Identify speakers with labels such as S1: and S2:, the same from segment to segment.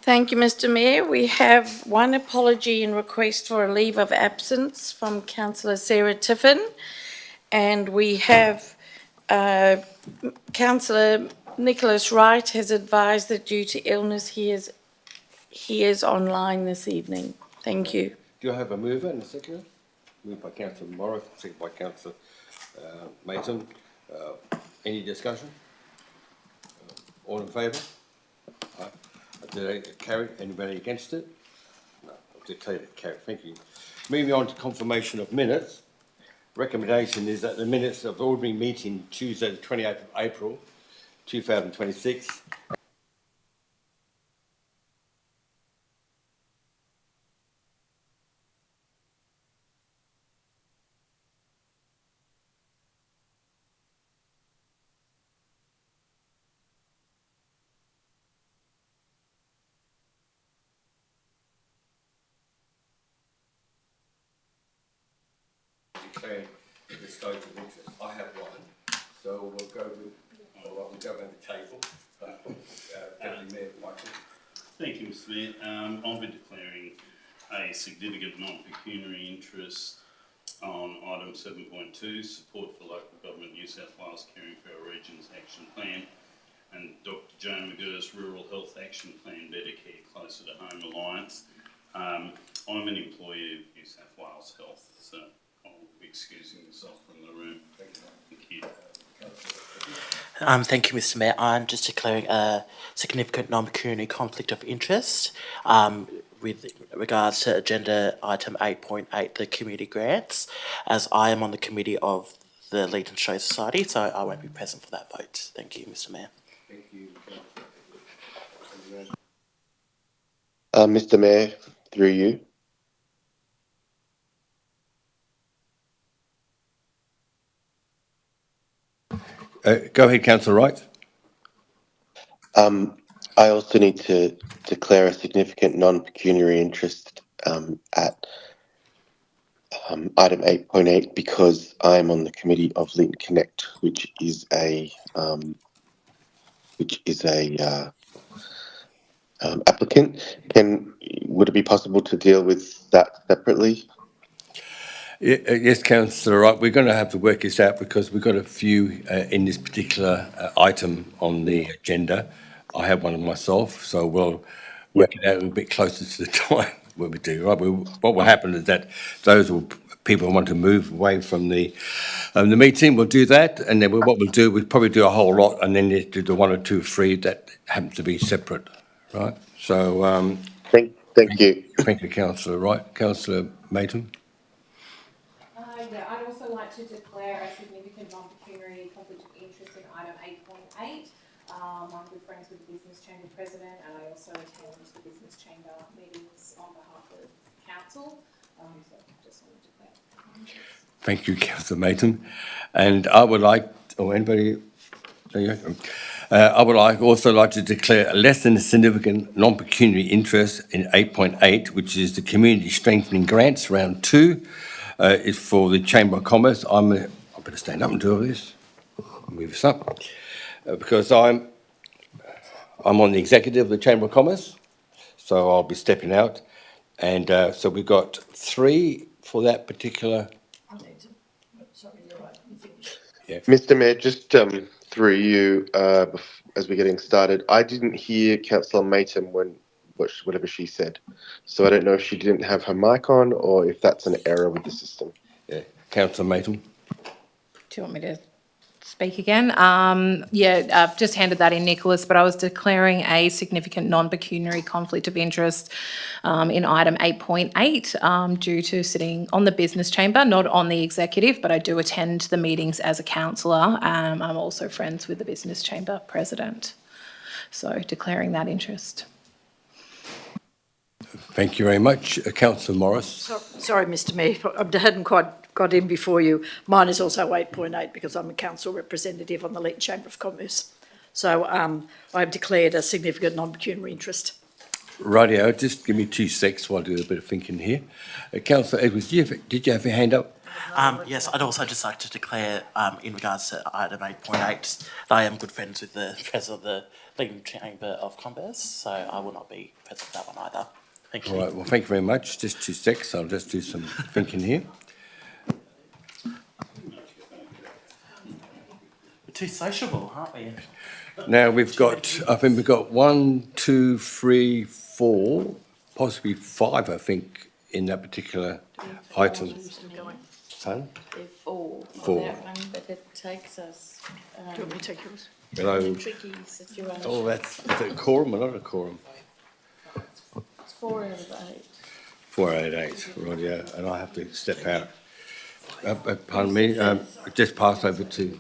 S1: Thank you, Mr Mayor. We have one apology and request for a leave of absence from Councillor Sarah Tiffin, and we have Councillor Nicholas Wright has advised that due to illness he is online this evening. Thank you.
S2: Do I have a mover and a seconder? Moved by Councillor Morris, seconded by Councillor Mason. Any discussion? All in favour? Aye. Carried. Anybody against it? No. I've declared it carried. Thank you. Moving on to confirmation of minutes. Recommendation is that the minutes of the ordinary meeting Tuesday the 28th of April 2026 declared the disclosure of interest. I have one, so we'll go with, we'll go around the table. Deputy Mayor Michael.
S3: Thank you, Mr Mayor. I'll be declaring a significant non-pecuniary interest on item 7.2, support for local government New South Wales Caring for Our Regions Action Plan, and Dr Joan McGirr's Rural Health Action Plan, Better Care Closer to Home Alliance. I'm an employee of New South Wales Health, so I'll be excusing myself from the room. Thank you.
S4: Thank you, Mr Mayor. I'm just declaring a significant non-pecuniary conflict of interest with regards to agenda item 8.8, the community grants, as I am on the committee of the Leeton Shire Society, so I won't be present for that vote. Thank you, Mr Mayor.
S2: Thank you.
S5: Mr Mayor, through you.
S2: Go ahead, Councillor Wright.
S5: I also need to declare a significant non-pecuniary interest at item 8.8 because I am on the committee of Leeton Connect, which is a applicant. Would it be possible to deal with that separately?
S2: Yes, Councillor Wright, we're going to have to work this out because we've got a few in this particular item on the agenda. I have one myself, so we'll work it out a little bit closer to the time when we do. Right, what will happen is that those people who want to move away from the meeting will do that, and then what we'll do, we'll probably do a whole lot, and then do the one or two, three that happen to be separate, right? So
S5: Thank you.
S2: Thank you, Councillor Wright. Councillor Mason.
S6: Yeah, I'd also like to declare a significant non-pecuniary conflict of interest in item 8.8. I'm good friends with the Business Chamber President, and I also attend the Business Chamber meetings on behalf of Council. So I just want to declare.
S2: Thank you, Councillor Mason. And I would like, anybody? I would also like to declare a less than a significant non-pecuniary interest in 8.8, which is the Community Strengthening Grants, round 2. Is for the Chamber of Commerce. I better stand up and do all this. Move this up. Because I'm on the executive of the Chamber of Commerce, so I'll be stepping out. And so we've got 3 for that particular.
S7: Sorry, you're right.
S2: Yeah.
S5: Mr Mayor, just through you, as we're getting started, I didn't hear Councillor Mason whatever she said. So I don't know if she didn't have her mic on or if that's an error with the system.
S2: Yeah, Councillor Mason.
S6: Do you want me to speak again? Yeah, I've just handed that in, Nicholas, but I was declaring a significant non-pecuniary conflict of interest in item 8.8 due to sitting on the Business Chamber, not on the executive, but I do attend the meetings as a councillor. I'm also friends with the Business Chamber President. So declaring that interest.
S2: Thank you very much. Councillor Morris.
S7: Sorry, Mr Mayor, I hadn't quite got in before you. Mine is also 8.8 because I'm a council representative on the Leeton Chamber of Commerce. So I've declared a significant non-pecuniary interest.
S2: Rightio, just give me 2 secs while I do a bit of thinking here. Councillor Edwards, did you have your hand up?
S4: Yes, I'd also just like to declare in regards to item 8.8 that I am good friends with the President of the Leeton Chamber of Commerce, so I will not be present for that one either. Thank you.
S2: All right, well, thank you very much. Just 2 secs, I'll just do some thinking here.
S4: We're too sociable, aren't we?
S2: Now, I think we've got 1, 2, 3, 4, possibly 5, I think, in that particular item. Son?
S1: They're four.
S2: Four.
S1: That one, but it takes us,
S7: Do you want me to take yours?
S2: Hello.
S1: tricky situation.
S2: Oh, is it a quorum or not a quorum?
S1: It's 4 out of 8.
S2: 4 out of 8, right, yeah, and I have to step out. Pardon me, just pass over to.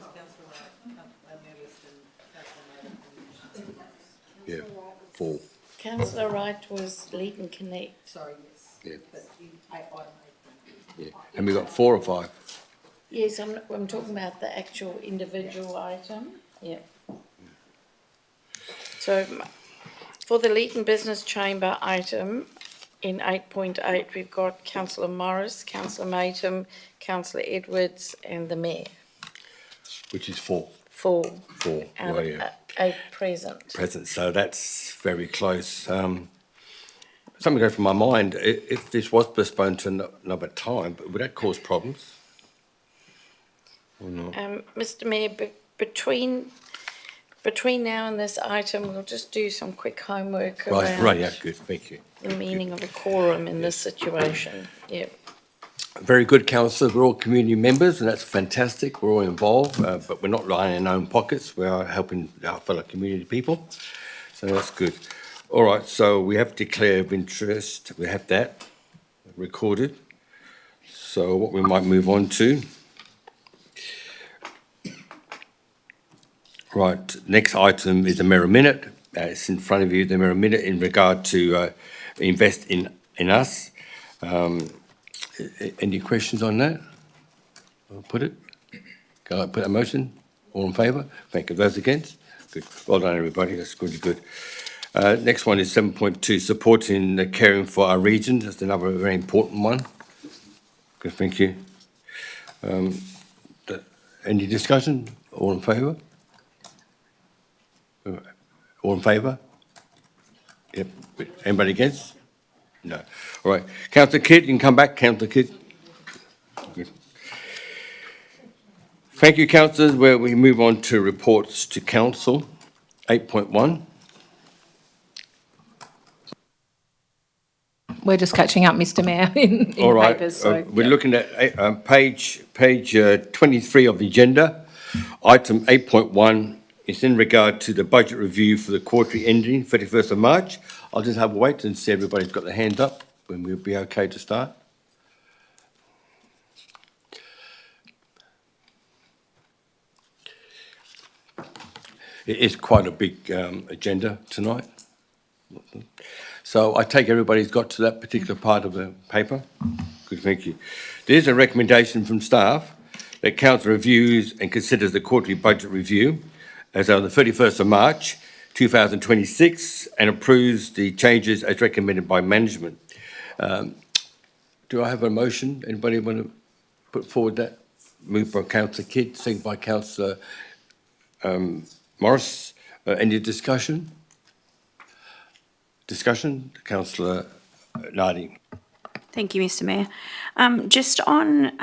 S2: Yeah, 4,
S1: Councillor Wright was Leeton Connect.
S2: yeah. Yeah, and we've got 4 or 5.
S1: Yes, I'm talking about the actual individual item, yeah. So for the Leeton Business Chamber item in 8.8, we've got Councillor Morris, Councillor Matum, Councillor Edwards and the Mayor.
S2: Which is 4.
S1: 4
S2: 4,
S1: out
S2: well,
S1: of
S2: yeah.
S1: 8 present.
S2: Present, so that's very close. Something goes through my mind, if this was postponed to another time, would that cause problems? Or not?
S1: Mr Mayor, between now and this item, we'll just do some quick homework
S2: Right,
S1: around
S2: yeah, good, thank you.
S1: the meaning of a quorum in this situation, yeah.
S2: Very good, councillors, we're all community members and that's fantastic, we're all involved, but we're not lying in our own pockets, we are helping our fellow community people, so that's good. All right, so we have declare of interest, we have that recorded. So what we might move on to. Right, next item is the Mayoral Minute. It's in front of you, the Mayoral Minute in regard to invest in us. Any questions on that? I'll put it. Can I put a motion? All in favour? Thank you. Those against? Good. Well done, everybody. That's really good. Next one is 7.2, supporting the caring for our region. That's another very important one. Good, thank you. Any discussion? All in favour? All in favour? Yep. Anybody against? No. All right. Councillor Kidd, you can come back. Councillor Kidd. Good. Thank you, councillors. Where we move on to reports to council. 8.1.
S6: We're just catching up, Mr Mayor, in
S2: All right.
S6: papers, so.
S2: We're looking at page 23 of the agenda. Item 8.1 is in regard to the budget review for the quarterly ending 31st of March. I'll just have a wait and see everybody's got their hand up when we'll be okay to start. It is quite a big agenda tonight. So I take everybody's got to that particular part of the paper? Good, thank you. There's a recommendation from staff that council reviews and considers the quarterly budget review as on the 31st of March 2026 and approves the changes as recommended by management. Do I have a motion? Anybody want to put forward that? Moved by Councillor Kidd, seconded by Councillor Morris. Any discussion? Discussion? Councillor Nardi.
S8: Thank you, Mr Mayor. Just on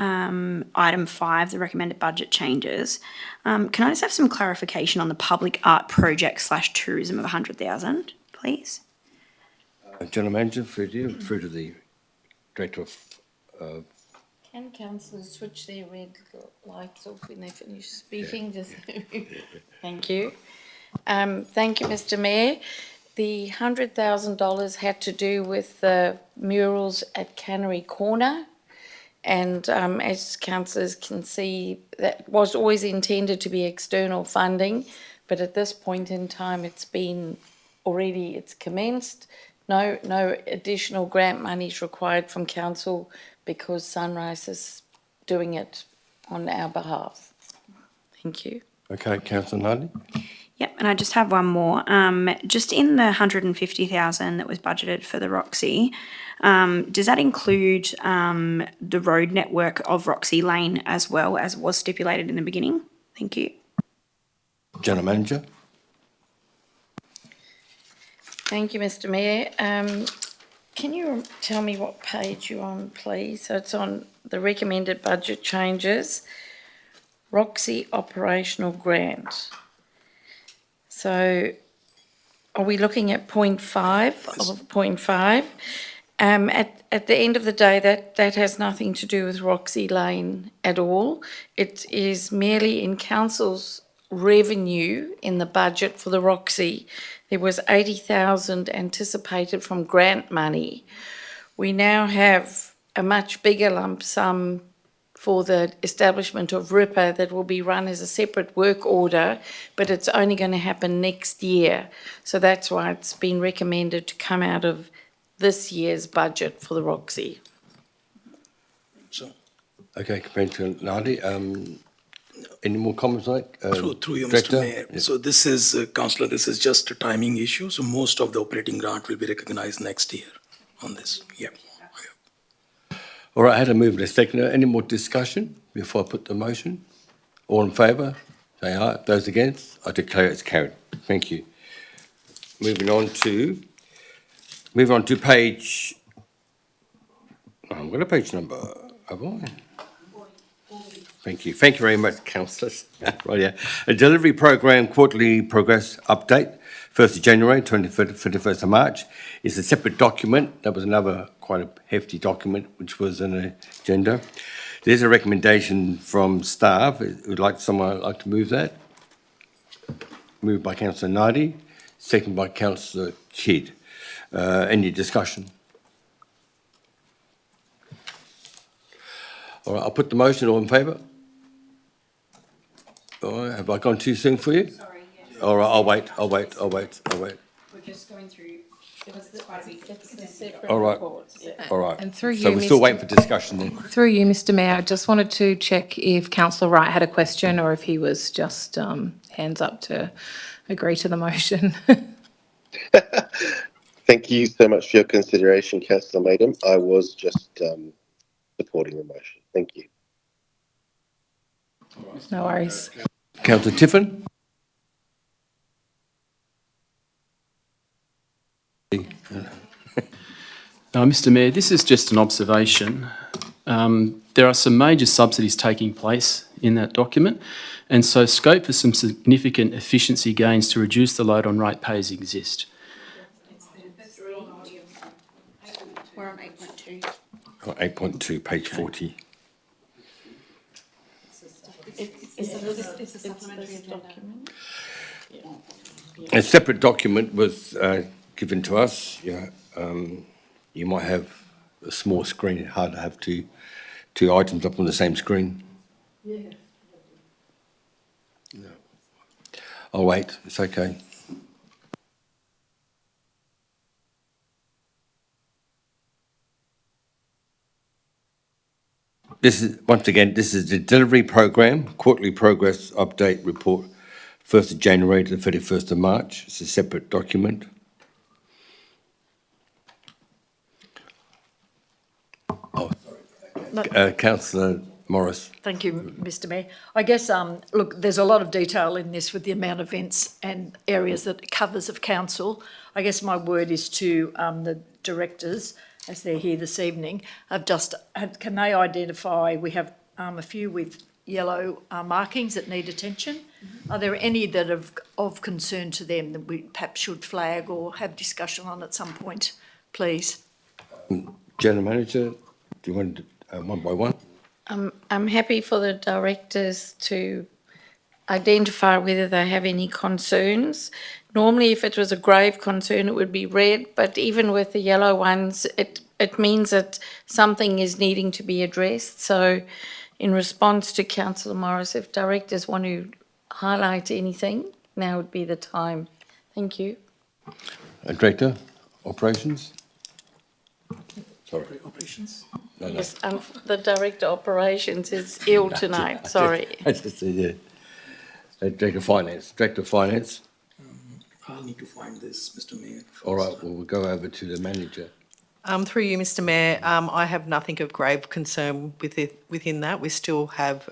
S8: item 5, the recommended budget changes, can I just have some clarification on the public art project / tourism of 100,000, please?
S2: General Manager, through to the Director of...
S1: Can councillors switch their red lights off when they finish speaking? Just thank you. Thank you, Mr Mayor. The $100,000 had to do with the murals at Cannery Corner. And as councillors can see, that was always intended to be external funding. But at this point in time, it's commenced. No additional grant money is required from council because Sunrise is doing it on our behalf. Thank you.
S2: Okay, Councillor Nardi.
S8: Yep, and I just have one more. Just in the 150,000 that was budgeted for the Roxy, does that include the road network of Roxy Lane as well as was stipulated in the beginning? Thank you.
S2: General Manager.
S1: Thank you, Mr Mayor. Can you tell me what page you're on, please? So it's on the recommended budget changes, Roxy operational grant. So are we looking at 0.5 of 0.5? At the end of the day, that has nothing to do with Roxy Lane at all. It is merely in council's revenue in the budget for the Roxy. There was 80,000 anticipated from grant money. We now have a much bigger lump sum for the establishment of RIPA that will be run as a separate work order, but it's only going to happen next year. So that's why it's been recommended to come out of this year's budget for the Roxy.
S2: Okay, Commissioner Nardi, any more comments on it?
S9: Through you,
S2: Director?
S9: Mr. Mayor.
S2: Yes.
S9: So this is, Councillor, this is just a timing issue. So most of the operating grant will be recognized next year on this. Yeah.
S2: All right, I had a move and a second. Any more discussion before I put the motion? All in favour? Say aye. Those against? I declare it's carried. Thank you. Moving on to page. I've got a page number, have I? Thank you. Thank you very much, councillors. Right, yeah. A delivery program quarterly progress update, 1st of January, 21st of March. It's a separate document. That was another quite a hefty document, which was an agenda. There's a recommendation from staff. Would someone like to move that? Moved by Councillor Nardi, second by Councillor Kidd. Any discussion? All right, I'll put the motion. All in favour? All right, have I gone too soon for you?
S1: Sorry, yes.
S2: All right, I'll wait.
S1: We're just going through, it's the separate
S2: All right.
S1: reports, yeah.
S2: All right.
S6: And through
S2: So
S6: you,
S2: we're still
S6: Mr.
S2: waiting for discussion then.
S6: Through you, Mr Mayor, I just wanted to check if Councillor Wright had a question or if he was just hands up to agree to the motion.
S5: Thank you so much for your consideration, Councillor Madam. I was just supporting the motion. Thank you.
S6: No worries.
S2: Councillor Tiffin?
S10: Mr Mayor, this is just an observation. There are some major subsidies taking place in that document, and so scope for some significant efficiency gains to reduce the load on ratepayers exist.
S1: We're on 8.2.
S2: 8.2, page 40.
S1: It's a supplementary document.
S2: A separate document was given to us. You might have a small screen. It's hard to have two items up on the same screen. Yeah. No. I'll wait. It's okay. This is the delivery program, quarterly progress update report, 1st of January to the 31st of March. It's a separate document. Councillor Morris.
S7: Thank you, Mr Mayor. I guess, look, there's a lot of detail in this with the amount of events and areas that it covers of council. I guess my word is to the directors, as they're here this evening, can they identify, we have a few with yellow markings that need attention. Are there any that are of concern to them that we perhaps should flag or have discussion on at some point, please?
S2: General Manager, do you want to one by one?
S1: I'm happy for the directors to identify whether they have any concerns. Normally, if it was a grave concern, it would be red, but even with the yellow ones, it means that something is needing to be addressed. So in response to Councillor Morris, if directors want to highlight anything, now would be the time. Thank you.
S2: Director, Operations? Sorry.
S9: Operations?
S2: No.
S1: Yes, the Director Operations is ill tonight, sorry.
S2: I just said, yeah. Director of Finance.
S9: I'll need to find this, Mr. Mayor.
S2: All right, well, we'll go over to the manager.
S11: Through you, Mr Mayor, I have nothing of grave concern within that. We still have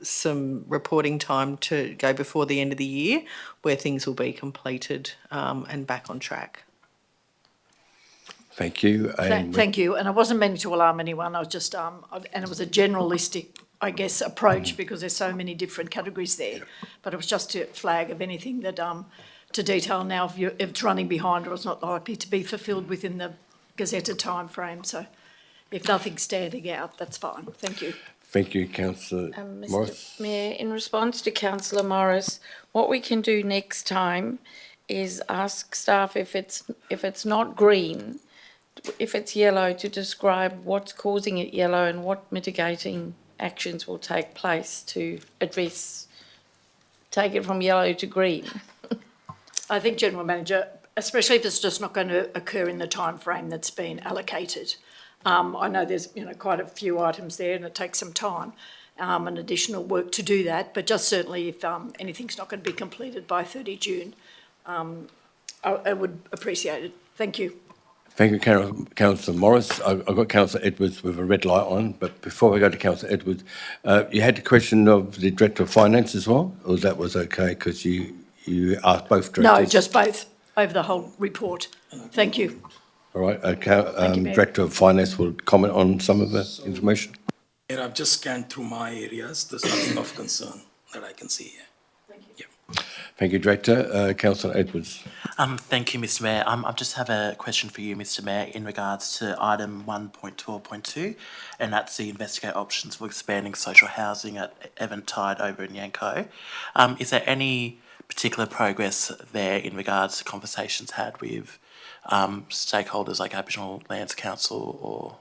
S11: some reporting time to go before the end of the year, where things will be completed and back on track.
S2: Thank you.
S7: Thank you, and I wasn't meaning to alarm anyone, I was just, and it was a generalistic, I guess, approach, because there's so many different categories there. But it was just to flag of anything that, to detail now, if it's running behind or it's not likely to be fulfilled within the gazetted timeframe. So if nothing's standing out, that's fine. Thank you.
S2: Thank you, Councillor Morris.
S1: Mr Mayor, in response to Councillor Morris, what we can do next time is ask staff if it's not green, if it's yellow, to describe what's causing it yellow and what mitigating actions will take place to take it from yellow to green.
S7: I think, General Manager, especially if it's just not going to occur in the timeframe that's been allocated. I know there's quite a few items there and it takes some time and additional work to do that, but just certainly if anything's not going to be completed by 30 June, I would appreciate it. Thank you.
S2: Thank you, Councillor Morris. I've got Councillor Edwards with a red light on, but before we go to Councillor Edwards, you had the question of the Director of Finance as well, or that was okay because you asked both directors?
S7: No, just both, over the whole report. Thank you.
S2: All right,
S7: you, Mayor.
S2: Director of Finance will comment on some of the information.
S9: And I've just scanned through my areas. There's nothing of concern that I can see here.
S7: Thank you.
S9: Yeah.
S2: Thank you, Director. Councillor Edwards.
S4: Thank you, Mr Mayor. I just have a question for you, Mr Mayor, in regards to item 1.12.2, and that's the investigate options for expanding social housing at Eventide over in Yanko. Is there any particular progress there in regards to conversations had with stakeholders like Aboriginal Lands Council or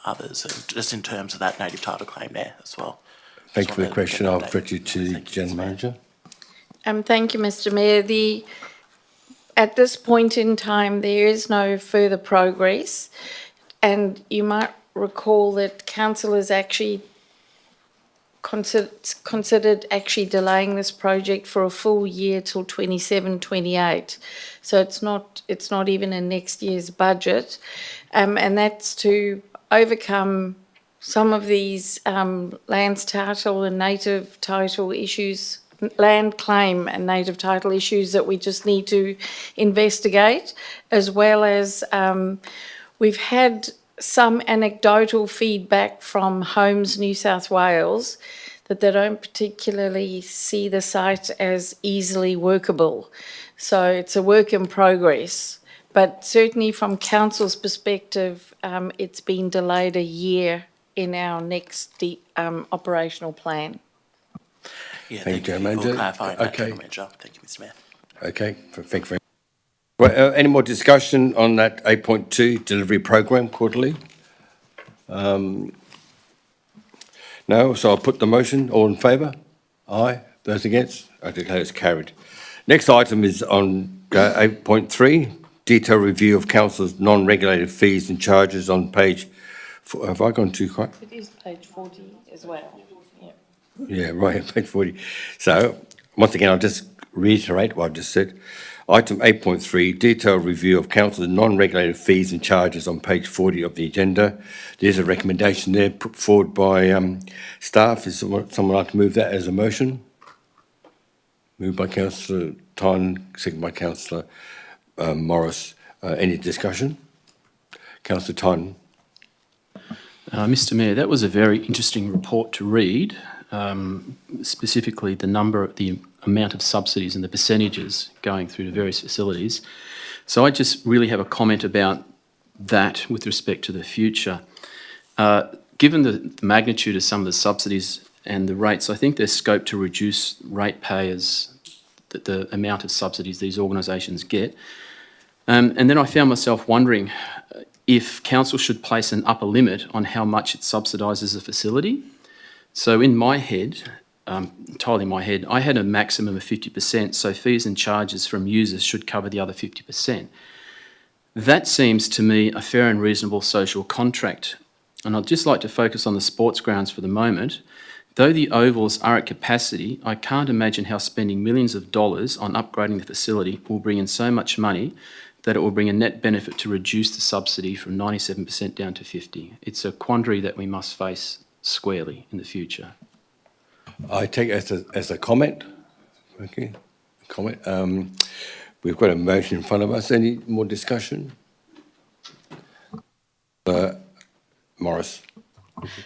S4: others, just in terms of that native title claim there as well?
S2: Thank you for the question. I'll direct you to the General Manager.
S1: Thank you, Mr Mayor. At this point in time, there is no further progress, and you might recall that councillors actually considered actually delaying this project for a full year till 27-28. So it's not even in next year's budget, and that's to overcome some of these lands title and native title issues, land claim and native title issues that we just need to investigate, as well as we've had some anecdotal feedback from Homes New South Wales that they don't particularly see the site as easily workable. So it's a work in progress. But certainly from Council's perspective, it's been delayed a year in our next operational plan.
S4: Yeah,
S2: Thank you,
S4: for
S2: Manager.
S4: clarifying that,
S2: Okay.
S4: General Manager. Thank you, Mr Mayor.
S2: Okay, thank you very much. Right, any more discussion on that 8.2 delivery program quarterly? No, so I'll put the motion. All in favour? Aye. Those against? I declare it's carried. Next item is on 8.3, detailed review of council's non-regulated fees and charges on page. Have I gone too quick?
S1: It is page 40 as well.
S2: Yeah, right, page 40. So, once again, I'll just reiterate what I just said. Item 8.3, detailed review of council's non-regulated fees and charges on page 40 of the agenda. There's a recommendation there put forward by staff. Is someone like to move that as a motion? Moved by Councillor Tyne, second by Councillor Morris. Any discussion? Councillor Tyne.
S10: Mr Mayor, that was a very interesting report to read, specifically the amount of subsidies and the percentages going through to various facilities. So I just really have a comment about that with respect to the future. Given the magnitude of some of the subsidies and the rates, I think there's scope to reduce ratepayers, the amount of subsidies these organisations get. And then I found myself wondering if council should place an upper limit on how much it subsidises a facility. So in my head, entirely in my head, I had a maximum of 50%, so fees and charges from users should cover the other 50%. That seems to me a fair and reasonable social contract. And I'd just like to focus on the sports grounds for the moment. Though the ovals are at capacity, I can't imagine how spending millions of dollars on upgrading the facility will bring in so much money that it will bring a net benefit to reduce the subsidy from 97% down to 50%. It's a quandary that we must face squarely in the future.
S2: I take it as a comment. Okay, comment. We've got a motion in front of us. Any more discussion? Morris.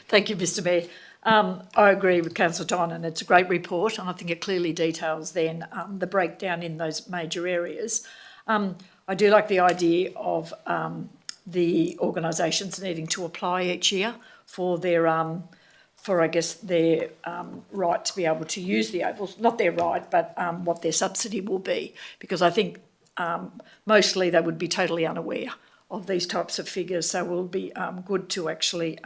S7: Thank you, Mr Mayor. I agree with Councillor Donan. It's a great report, and I think it clearly details then the breakdown in those major areas. I do like the idea of the organisations needing to apply each year for their their right to be able to use the ovals. Not their right, but what their subsidy will be, because I think mostly they would be totally unaware of these types of figures. So it will be good to actually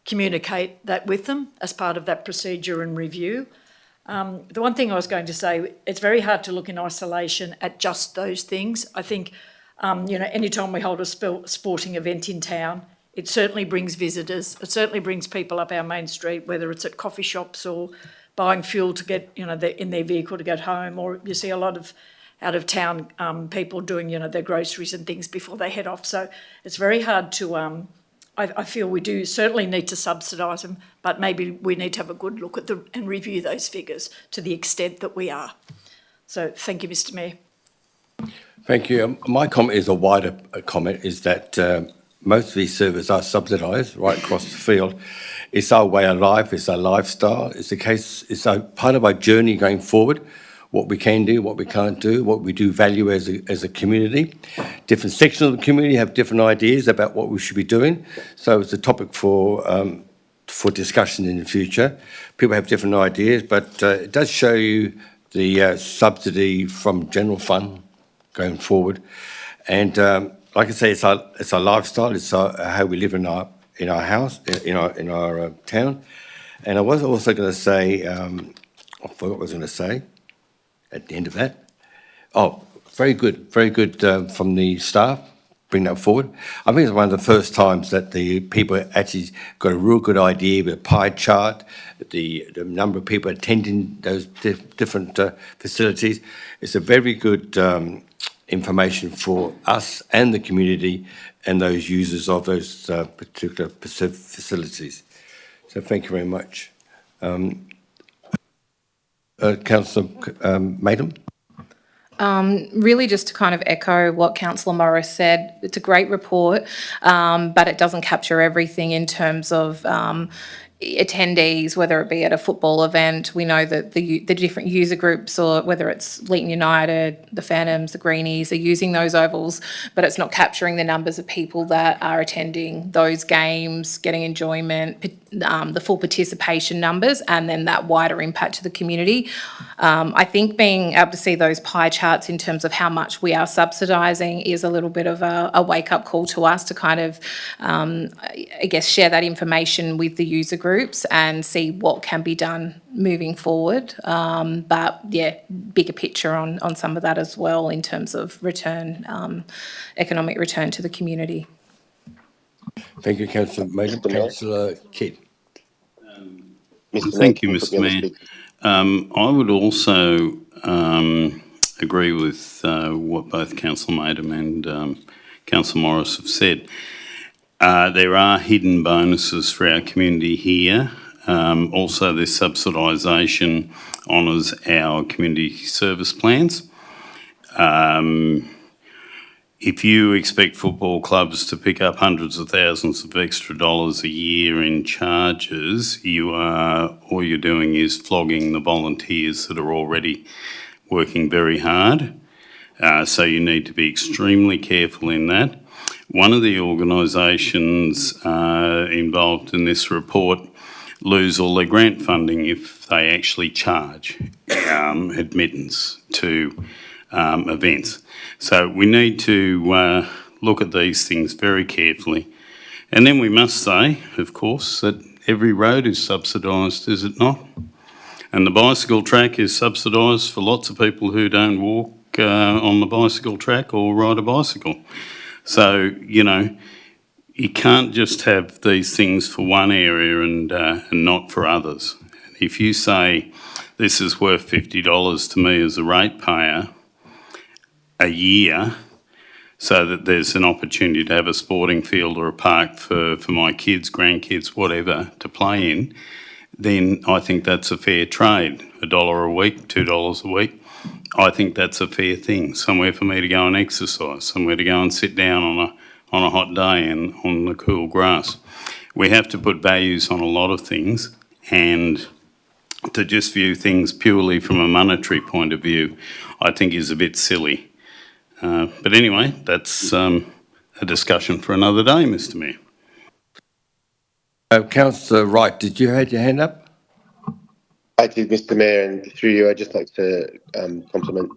S7: communicate that with them as part of that procedure and review. The one thing I was going to say, it's very hard to look in isolation at just those things. I think, anytime we hold a sporting event in town, it certainly brings visitors. It certainly brings people up our main street, whether it's at coffee shops or buying fuel to get, in their vehicle to get home, or you see a lot of out of town people doing, their groceries and things before they head off. So it's very hard to, I feel we do certainly need to subsidise them, but maybe we need to have a good look at them and review those figures to the extent that we are. So thank you, Mr Mayor.
S2: Thank you. My comment is a wider comment, is that most of these services are subsidised right across the field. It's our way of life, it's our lifestyle, it's a part of our journey going forward, what we can do, what we can't do, what we do value as a community. Different sections of the community have different ideas about what we should be doing. So it's a topic for discussion in the future. People have different ideas, but it does show you the subsidy from general fund going forward. And like I say, it's our lifestyle, it's how we live in our house, in our town. And I was also going to say, I forgot what I was going to say at the end of that. Oh, very good from the staff, bring that forward. I think it's one of the first times that the people actually got a real good idea with a pie chart, the number of people attending those different facilities. It's a very good information for us and the community and those users of those particular facilities. So thank you very much. Councillor Maydam?
S6: Really just to kind of echo what Councillor Morris said, it's a great report, but it doesn't capture everything in terms of attendees, whether it be at a football event. We know that the different user groups, or whether it's Leeton United, the Phantoms, the Greenies, are using those ovals, but it's not capturing the numbers of people that are attending those games, getting enjoyment, the full participation numbers, and then that wider impact to the community. I think being able to see those pie charts in terms of how much we are subsidising is a little bit of a wake-up call to us to kind of, I guess, share that information with the user groups and see what can be done moving forward. But yeah, bigger picture on some of that as well in terms of return, economic return to the community.
S2: Thank you, Councillor Maydam. Councillor Kidd.
S3: Thank you, Mr Mayor. I would also agree with what both Councillor Maydam and Councillor Morris have said. There are hidden bonuses for our community here. Also, this subsidisation honours our community service plans. If you expect football clubs to pick up hundreds of thousands of extra dollars a year in charges, all you're doing is flogging the volunteers that are already working very hard. So you need to be extremely careful in that. One of the organisations involved in this report lose all their grant funding if they actually charge admittance to events. So we need to look at these things very carefully. And then we must say, of course, that every road is subsidised, is it not? And the bicycle track is subsidised for lots of people who don't walk on the bicycle track or ride a bicycle. So, you can't just have these things for one area and not for others. If you say this is worth $50 to me as a ratepayer a year, so that there's an opportunity to have a sporting field or a park for my kids, grandkids, whatever, to play in, then I think that's a fair trade. $1 a week, $2 a week. I think that's a fair thing. Somewhere for me to go and exercise, somewhere to go and sit down on a hot day and on the cool grass. We have to put values on a lot of things, and to just view things purely from a monetary point of view, I think is a bit silly. But anyway, that's a discussion for another day, Mr. Mayor.
S2: Councillor Wright, did you have your hand up?
S5: I did, Mr. Mayor, and through you, I'd just like to compliment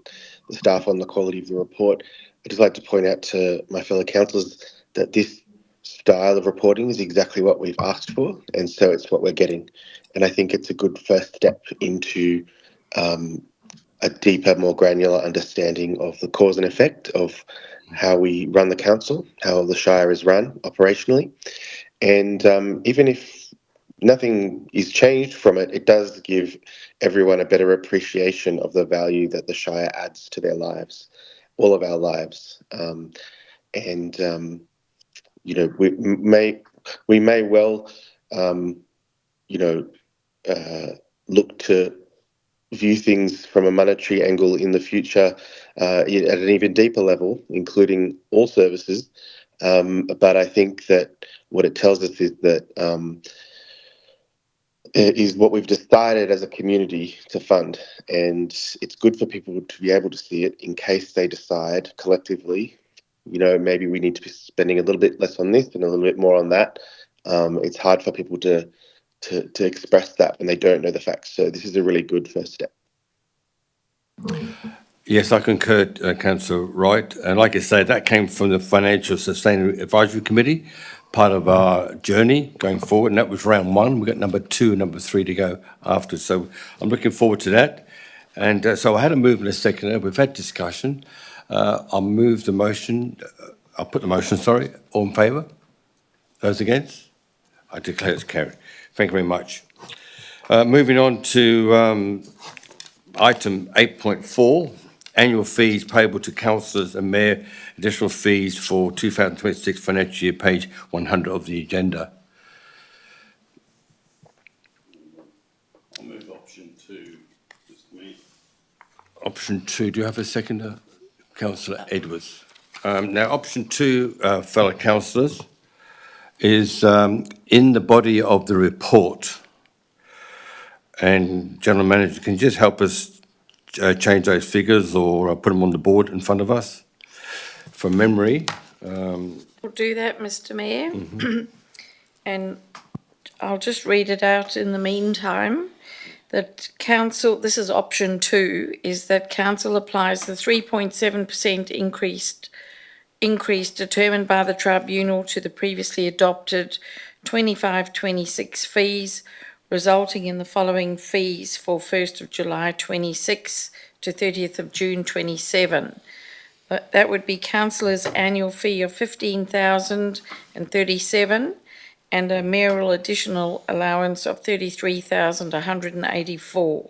S5: the staff on the quality of the report. I'd just like to point out to my fellow councillors that this style of reporting is exactly what we've asked for, and so it's what we're getting. And I think it's a good first step into a deeper, more granular understanding of the cause and effect of how we run the council, how the Shire is run operationally. And even if nothing is changed from it, it does give everyone a better appreciation of the value that the Shire adds to their lives, all of our lives. You know, we may well, you know, look to view things from a monetary angle in the future at an even deeper level, including all services. But I think that what it tells us is that it is what we've decided as a community to fund, and it's good for people to be able to see it in case they decide collectively, you know, maybe we need to be spending a little bit less on this and a little bit more on that. It's hard for people to express that when they don't know the facts. So this is a really good first step.
S2: Yes, I concur, Councillor Wright. And like I say, that came from the Financial Sustainability Advisory Committee, part of our journey going forward. And that was round one. We've got number 2 and number 3 to go after. So I'm looking forward to that. And so I had a move and a second. We've had discussion. I'll move the motion. I'll put the motion, sorry. All in favour? Those against? I declare it's carried. Thank you very much. Moving on to item 8.4, annual fees payable to councillors and mayor, additional fees for 2026 financial year, page 100 of the agenda.
S3: I'll move option 2, Mr. Mayor.
S2: Option 2, do you have a seconder? Councillor Edwards. Now, option 2, fellow councillors, is in the body of the report. And General Manager, can you just help us change those figures or put them on the board in front of us? From memory.
S1: We'll do that, Mr. Mayor. And I'll just read it out in the meantime. That council, this is option 2, is that council applies the 3.7% increase determined by the tribunal to the previously adopted 25-26 fees, resulting in the following fees for 1st of July 26 to 30th of June 27. That would be councillors' annual fee of $15,037 and a mayoral additional allowance of $33,184.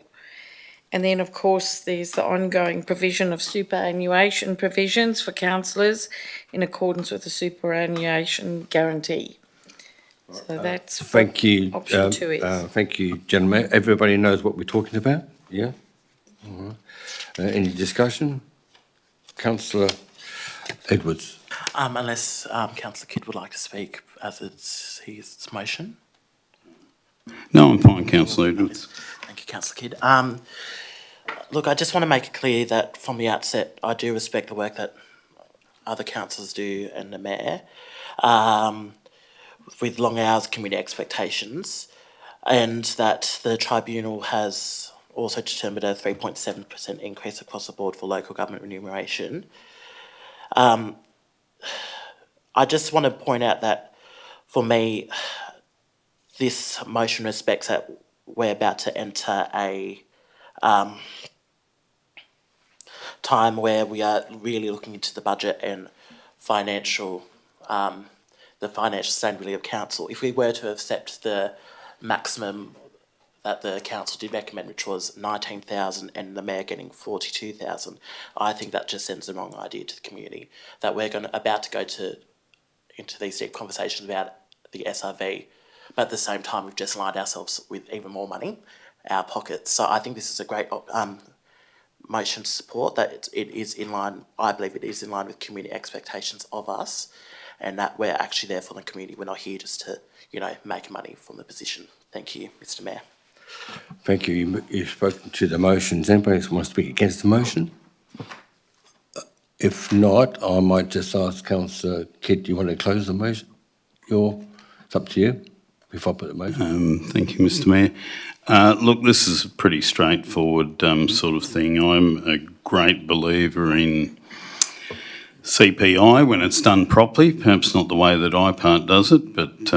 S1: And then, of course, there's the ongoing provision of superannuation provisions for councillors in accordance with the superannuation guarantee. So that's
S2: Thank you.
S1: option 2 is.
S2: Thank you, gentlemen. Everybody knows what we're talking about? Yeah? All right. Any discussion? Councillor Edwards.
S4: Unless Councillor Kidd would like to speak as it's his motion.
S3: No, I'm fine, Councillor Edwards.
S4: Thank you, Councillor Kidd. Look, I just want to make it clear that from the outset, I do respect the work that other councillors do and the mayor, with long hours, community expectations, and that the tribunal has also determined a 3.7% increase across the board for local government remuneration. I just want to point out that, for me, this motion respects that we're about to enter a time where we are really looking into the budget and financial, the financial sustainability of council. If we were to accept the maximum that the council did recommend, which was 19,000 and the mayor getting 42,000, I think that just sends the wrong idea to the community, that we're about to go into these deep conversations about the SRV, but at the same time, we've just lined ourselves with even more money, our pockets. So I think this is a great motion to support, that it is in line, I believe it is in line with community expectations of us, and that we're actually there for the community. We're not here just to, make money from the position. Thank you, Mr. Mayor.
S2: Thank you. You've spoken to the motion. Does anybody want to speak against the motion? If not, I might just ask Councillor Kidd, do you want to close the motion? It's up to you, before I put the motion.
S3: Thank you, Mr. Mayor. Look, this is a pretty straightforward sort of thing. I'm a great believer in CPI when it's done properly, perhaps not the way that IPART does it, but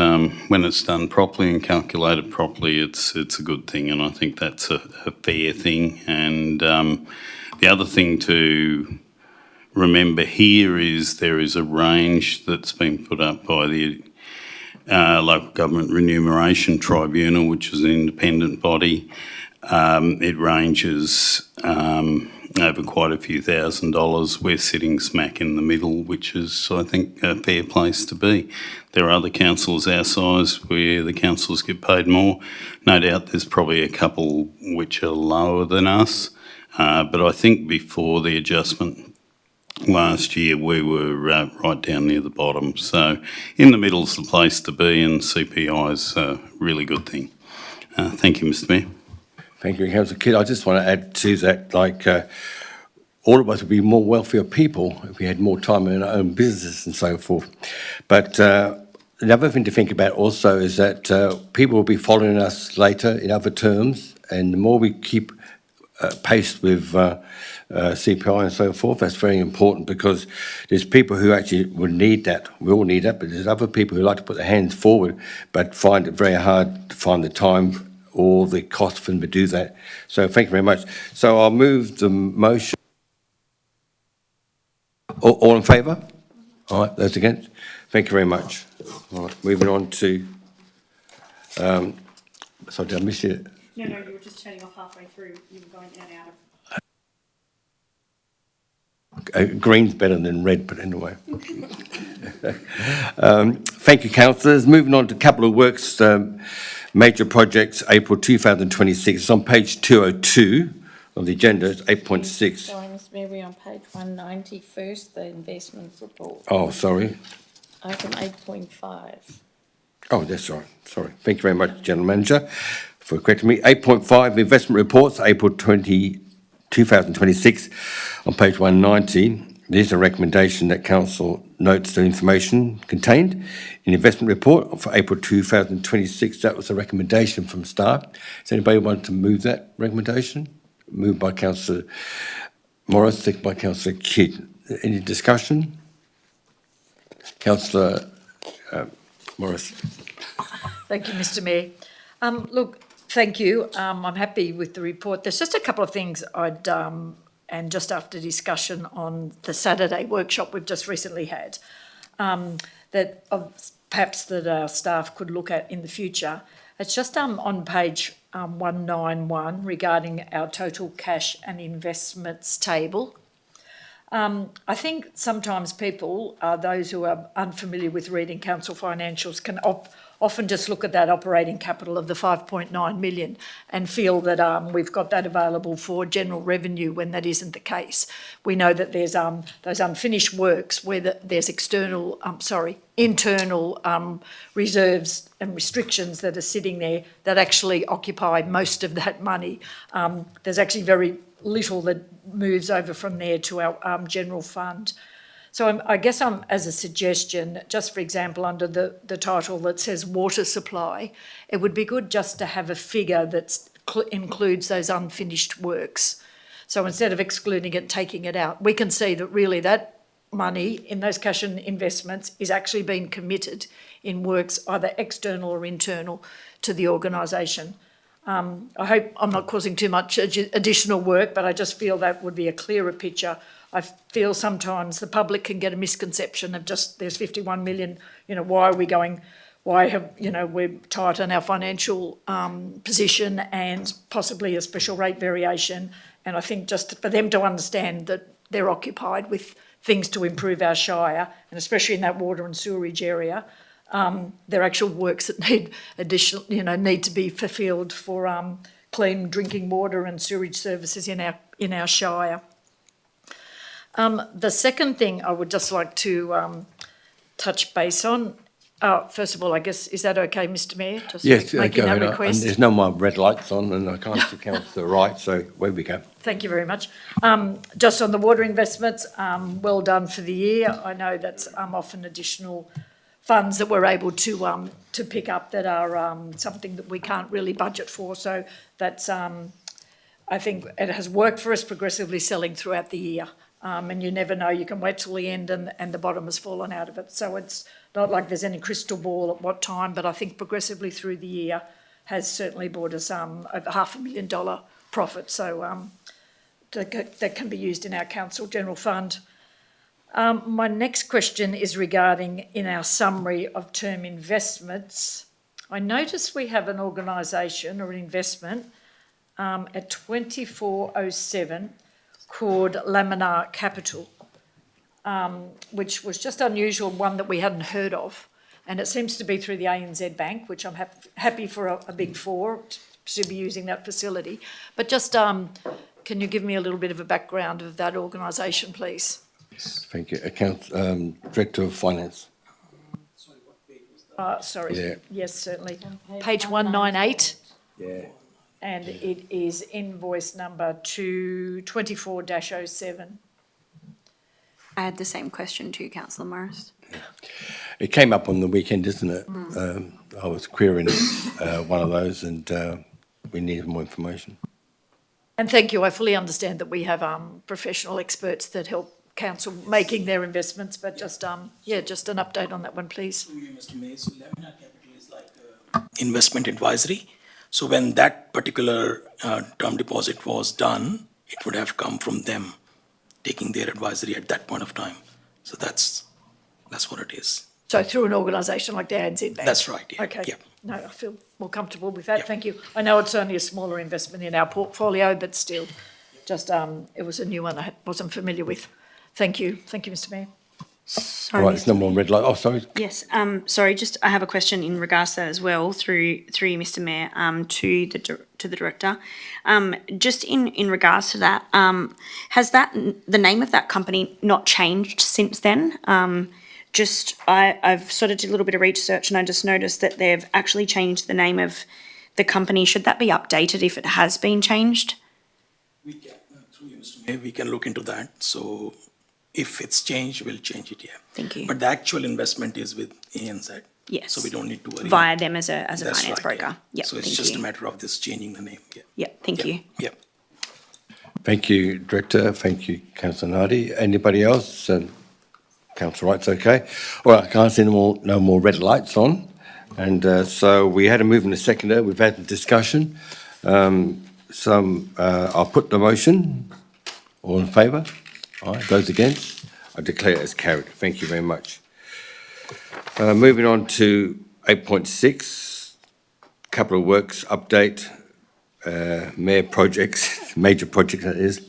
S3: when it's done properly and calculated properly, it's a good thing, and I think that's a fair thing. And the other thing to remember here is there is a range that's been put up by the Local Government Remuneration Tribunal, which is an independent body. It ranges over quite a few $1,000s. We're sitting smack in the middle, which is, I think, a fair place to be. There are other councils our size where the councils get paid more. No doubt there's probably a couple which are lower than us, but I think before the adjustment last year we were right down near the bottom. So in the middle's the place to be, and CPI is a really good thing. Thank you, Mr. Mayor.
S2: Thank you, Councillor Kidd. I just want to add to that, all of us would be more wealthier people if we had more time in our own business and so forth. But another thing to think about also is that people will be following us later in other terms, and the more we keep pace with CPI and so forth, that's very important, because there's people who actually would need that. We all need that, but there's other people who like to put their hands forward but find it very hard to find the time or the cost for them to do that. So thank you very much. So I'll move the motion. All in favour? All right, those against? Thank you very much. All right, moving on to, sorry, did I miss you?
S7: No, you were just turning off halfway through. You were going in and out of.
S2: Green's better than red, but anyway. Thank you, councillors. Moving on to capital works, major projects, April 2026. It's on page 202 of the agenda. It's 8.6.
S1: Sorry, Mr. Mayor, we're on page 190 first, the investment report.
S2: Oh, sorry.
S1: Item 8.5.
S2: Oh, that's right. Sorry. Thank you very much, General Manager, for correcting me. 8.5, investment reports, April 2026, on page 190. There's a recommendation that Council notes the information contained in the investment report for April 2026. That was a recommendation from staff. Does anybody want to move that recommendation? Moved by Councillor Morris, seconded by Councillor Kidd. Any discussion? Councillor Morris.
S7: Thank you, Mr. Mayor. Look, thank you. I'm happy with the report. There's just a couple of things I'd, and just after discussion on the Saturday workshop we've just recently had, that perhaps that our staff could look at in the future. It's just on page 191 regarding our total cash and investments table. I think sometimes people, those who are unfamiliar with reading council financials, can often just look at that operating capital of the 5.9 million and feel that we've got that available for general revenue, when that isn't the case. We know that there's those unfinished works where there's internal reserves and restrictions that are sitting there that actually occupy most of that money. There's actually very little that moves over from there to our general fund. So I guess as a suggestion, just for example, under the title that says water supply, it would be good just to have a figure that includes those unfinished works. So instead of excluding it, taking it out, we can see that really that money in those cash and investments is actually being committed in works either external or internal to the organisation. I hope I'm not causing too much additional work, but I just feel that would be a clearer picture. I feel sometimes the public can get a misconception of just there's 51 million, why are we going, why have, we're tight on our financial position and possibly a special rate variation. And I think just for them to understand that they're occupied with things to improve our shire, and especially in that water and sewerage area, They're actual works that need additional, need to be fulfilled for clean drinking water and sewage services in our shire. The second thing I would just like to touch base on, first of all, I guess, is that okay, Mr Mayor? Just
S2: Yes,
S7: making
S2: go
S7: that
S2: ahead.
S7: request.
S2: There's no more red lights on and I can't see Councillor Wright, so where we go.
S7: Thank you very much. Just on the water investments, well done for the year. I know that's often additional funds that we're able to pick up that are something that we can't really budget for. So that's I think it has worked for us progressively selling throughout the year. And you never know, you can wait till the end and the bottom has fallen out of it. So it's not like there's any crystal ball at what time, but I think progressively through the year has certainly brought us over $500,000 profit. So that can be used in our council general fund. My next question is regarding in our summary of term investments. I notice we have an organisation or an investment at 2407 called Laminar Capital, which was just unusual, one that we hadn't heard of. And it seems to be through the ANZ Bank, which I'm happy for a Big Four to be using that facility. But just can you give me a little bit of a background of that organisation, please?
S2: Thank you. Director of Finance.
S7: Sorry.
S2: Yeah.
S7: Yes, certainly. Page 198.
S2: Yeah.
S7: And it is invoice number 24-07.
S8: I had the same question too, Councillor Morris.
S2: It came up on the weekend, isn't it? I was querying one of those and we needed more information.
S7: And thank you. I fully understand that we have professional experts that help council making their investments, but just just an update on that one, please.
S9: Mr. Mayor, so Laminar Capital is like investment advisory. So when that particular term deposit was done, it would have come from them taking their advisory at that point of time. So that's what it is.
S7: So through an organisation like the ANZ Bank?
S9: That's right, yeah.
S7: Okay.
S9: Yeah.
S7: No, I feel more comfortable with that.
S9: Yeah.
S7: Thank you. I know it's only a smaller investment in our portfolio, but still, just it was a new one I wasn't familiar with. Thank you. Thank you, Mr Mayor.
S8: Sorry.
S2: All right, there's no more red light. Oh, sorry.
S8: Yes, sorry, just I have a question in regards to that as well, through you, Mr Mayor, to the director. Just in regards to that, has the name of that company not changed since then? I've sort of did a little bit of research and I just noticed that they've actually changed the name of the company. Should that be updated if it has been changed?
S9: We can, through you, Mr. Mayor, we can look into that. So if it's changed, we'll change it, yeah.
S8: Thank you.
S9: But the actual investment is with ANZ.
S8: Yes.
S9: So we don't need to worry.
S8: Via them as a
S9: That's
S8: finance
S9: right,
S8: broker.
S9: yeah.
S8: Yep,
S9: So it's
S8: thank
S9: just
S8: you.
S9: a matter of this changing the name, yeah.
S8: Yep, thank you.
S9: Yep.
S2: Thank you, Director. Thank you, Councillor Nardi. Anybody else? Councillor Wright's okay. All right, I can't see no more red lights on. And so we had a move and a seconder. We've had a discussion. I'll put the motion. All in favour? All right, those against? I declare it as carried. Thank you very much. Moving on to 8.6, capital works update, major projects that is.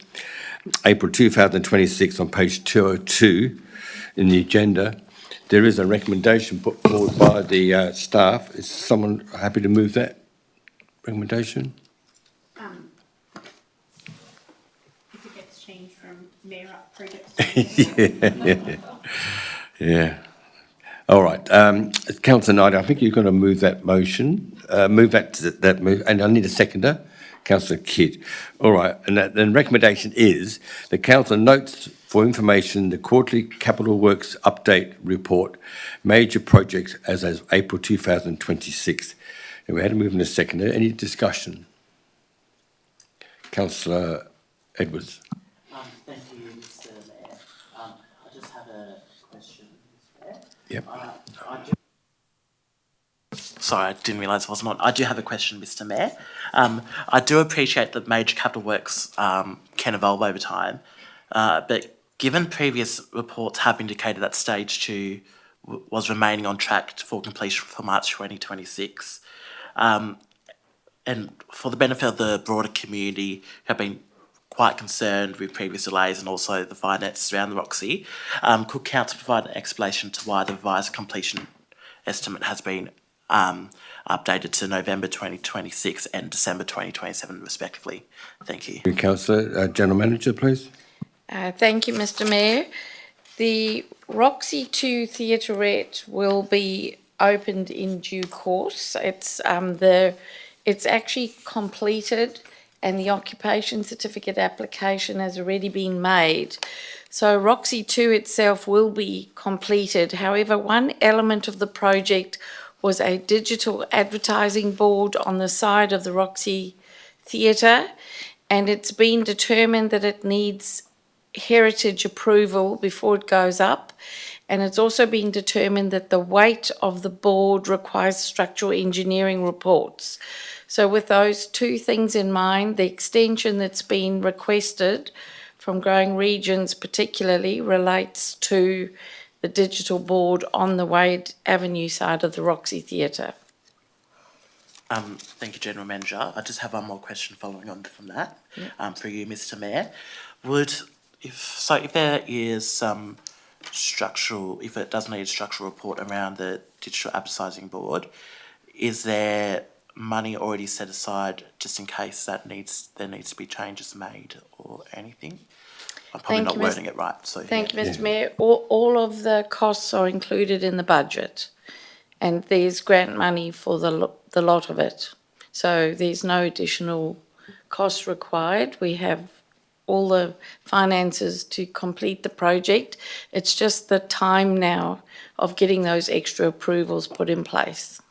S2: April 2026 on page 202 in the agenda. There is a recommendation put forward by the staff. Is someone happy to move that recommendation?
S8: If it gets changed from mayor up projects.
S2: Yeah. All right. Councillor Knight, I think you're going to move that motion, that move, and I need a seconder. Councillor Kidd. All right. And the recommendation is the council notes for information the quarterly capital works update report, major projects as of April 2026. And we had a move and a seconder. Any discussion? Councillor Edwards.
S4: Thank you, Mr. Mayor. I just have a question, Mr. Mayor.
S2: Yep.
S4: Sorry, I didn't realise I wasn't on. I do have a question, Mr. Mayor. I do appreciate that major capital works can evolve over time, but given previous reports have indicated that stage 2 was remaining on track for completion for March 2026, and for the benefit of the broader community who have been quite concerned with previous delays and also the finances around the Roxy, could council provide an explanation to why the revised completion estimate has been updated to November 2026 and December 2027 respectively. Thank you.
S2: Councillor, General Manager, please.
S1: Thank you, Mr Mayor. The Roxy 2 Theatrette will be opened in due course. It's actually completed and the occupation certificate application has already been made. So Roxy 2 itself will be completed. However, one element of the project was a digital advertising board on the side of the Roxy Theatre, and it's been determined that it needs heritage approval before it goes up, and it's also been determined that the weight of the board requires structural engineering reports. So with those two things in mind, the extension that's been requested from Growing Regions particularly relates to the digital board on the Wade Avenue side of the Roxy Theatre.
S4: Thank you, General Manager. I just have one more question following on from that, for you, Mr Mayor. If there is some if it does need a structural report around the digital advertising board, is there money already set aside just in case there needs to be changes made or anything? I'm probably not wording it right. So
S1: Thank you, Mr Mayor. All of the costs are included in the budget, and there's grant money for the lot of it. So there's no additional cost required. We have all the finances to complete the project. It's just the time now of getting those extra approvals put in place.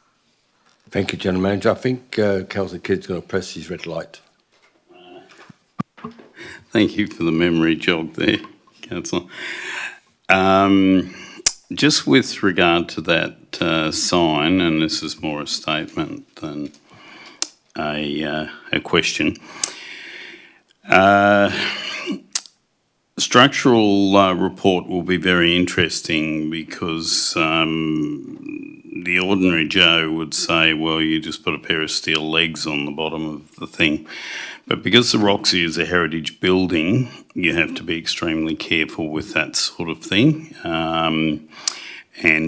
S2: Thank you, General Manager. I think Councillor Kidd's going to press his red light.
S3: Thank you for the memory jog there, Councillor. Just with regard to that sign, and this is more a statement than a question. Structural report will be very interesting because the ordinary Joe would say, well, you just put a pair of steel legs on the bottom of the thing. But because the Roxy is a heritage building, you have to be extremely careful with that sort of thing. And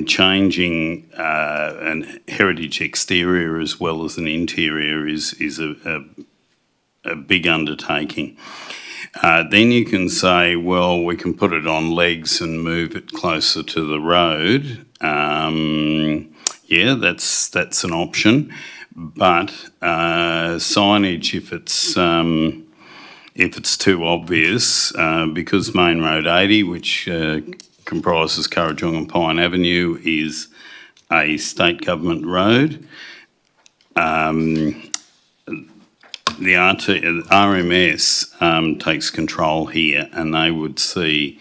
S3: changing an heritage exterior as well as an interior is a big undertaking. Then you can say, well, we can put it on legs and move it closer to the road. Yeah, that's an option. But signage, if it's too obvious, because Main Road 80, which comprises Currajong and Pine Avenue, is a state government road. The RMS takes control here, and they would see,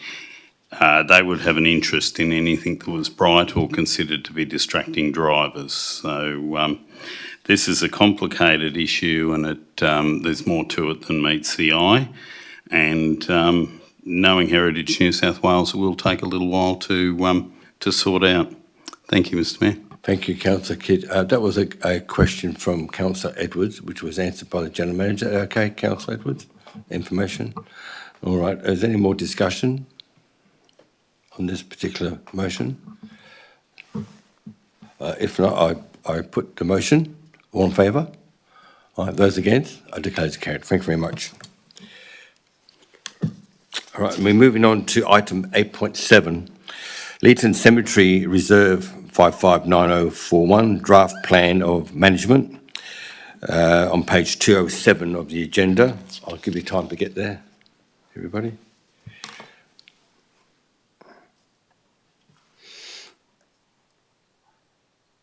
S3: they would have an interest in anything that was bright or considered to be distracting drivers. So this is a complicated issue, and there's more to it than meets the eye. And knowing Heritage New South Wales, it will take a little while to sort out. Thank you, Mr Mayor.
S2: Thank you, Councillor Kidd. That was a question from Councillor Edwards, which was answered by the General Manager. Okay, Councillor Edwards, information. All right, is there any more discussion on this particular motion? If not, I put the motion. All in favour? All right, those against? I declare it carried. Thank you very much. All right, we're moving on to item 8.7. Leeton Cemetery Reserve 559041, draft plan of management on page 207 of the agenda. I'll give you time to get there, everybody.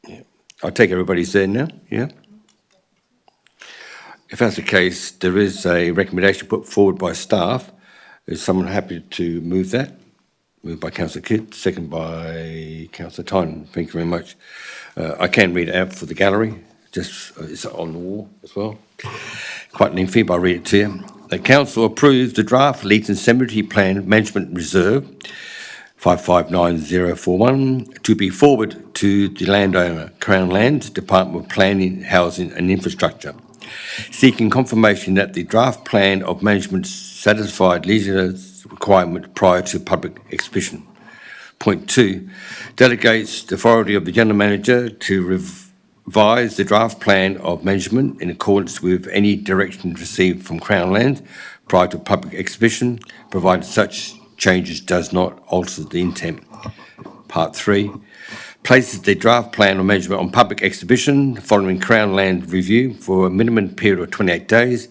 S2: Yeah. I'll take everybody's there now, yeah? If that's the case, there is a recommendation put forward by staff. Is someone happy to move that? Moved by Councillor Kidd, second by Councillor Tynan. Thank you very much. I can read it out for the gallery, just it's on the wall as well. Quite lengthy, but I'll read it to you. The Council approves the draft Leeton Cemetery Plan Management Reserve 559041 to be forwarded to the landowner, Crown Lands, Department of Planning, Housing and Infrastructure, seeking confirmation that the draft plan of management satisfied legislative requirement prior to public exhibition. 8.2 delegates the authority of the General Manager to revise the draft plan of management in accordance with any direction received from Crown Land prior to public exhibition, provided such changes does not alter the intent. Part 3 places the draft plan of management on public exhibition following Crown Land review for a minimum period of 28 days,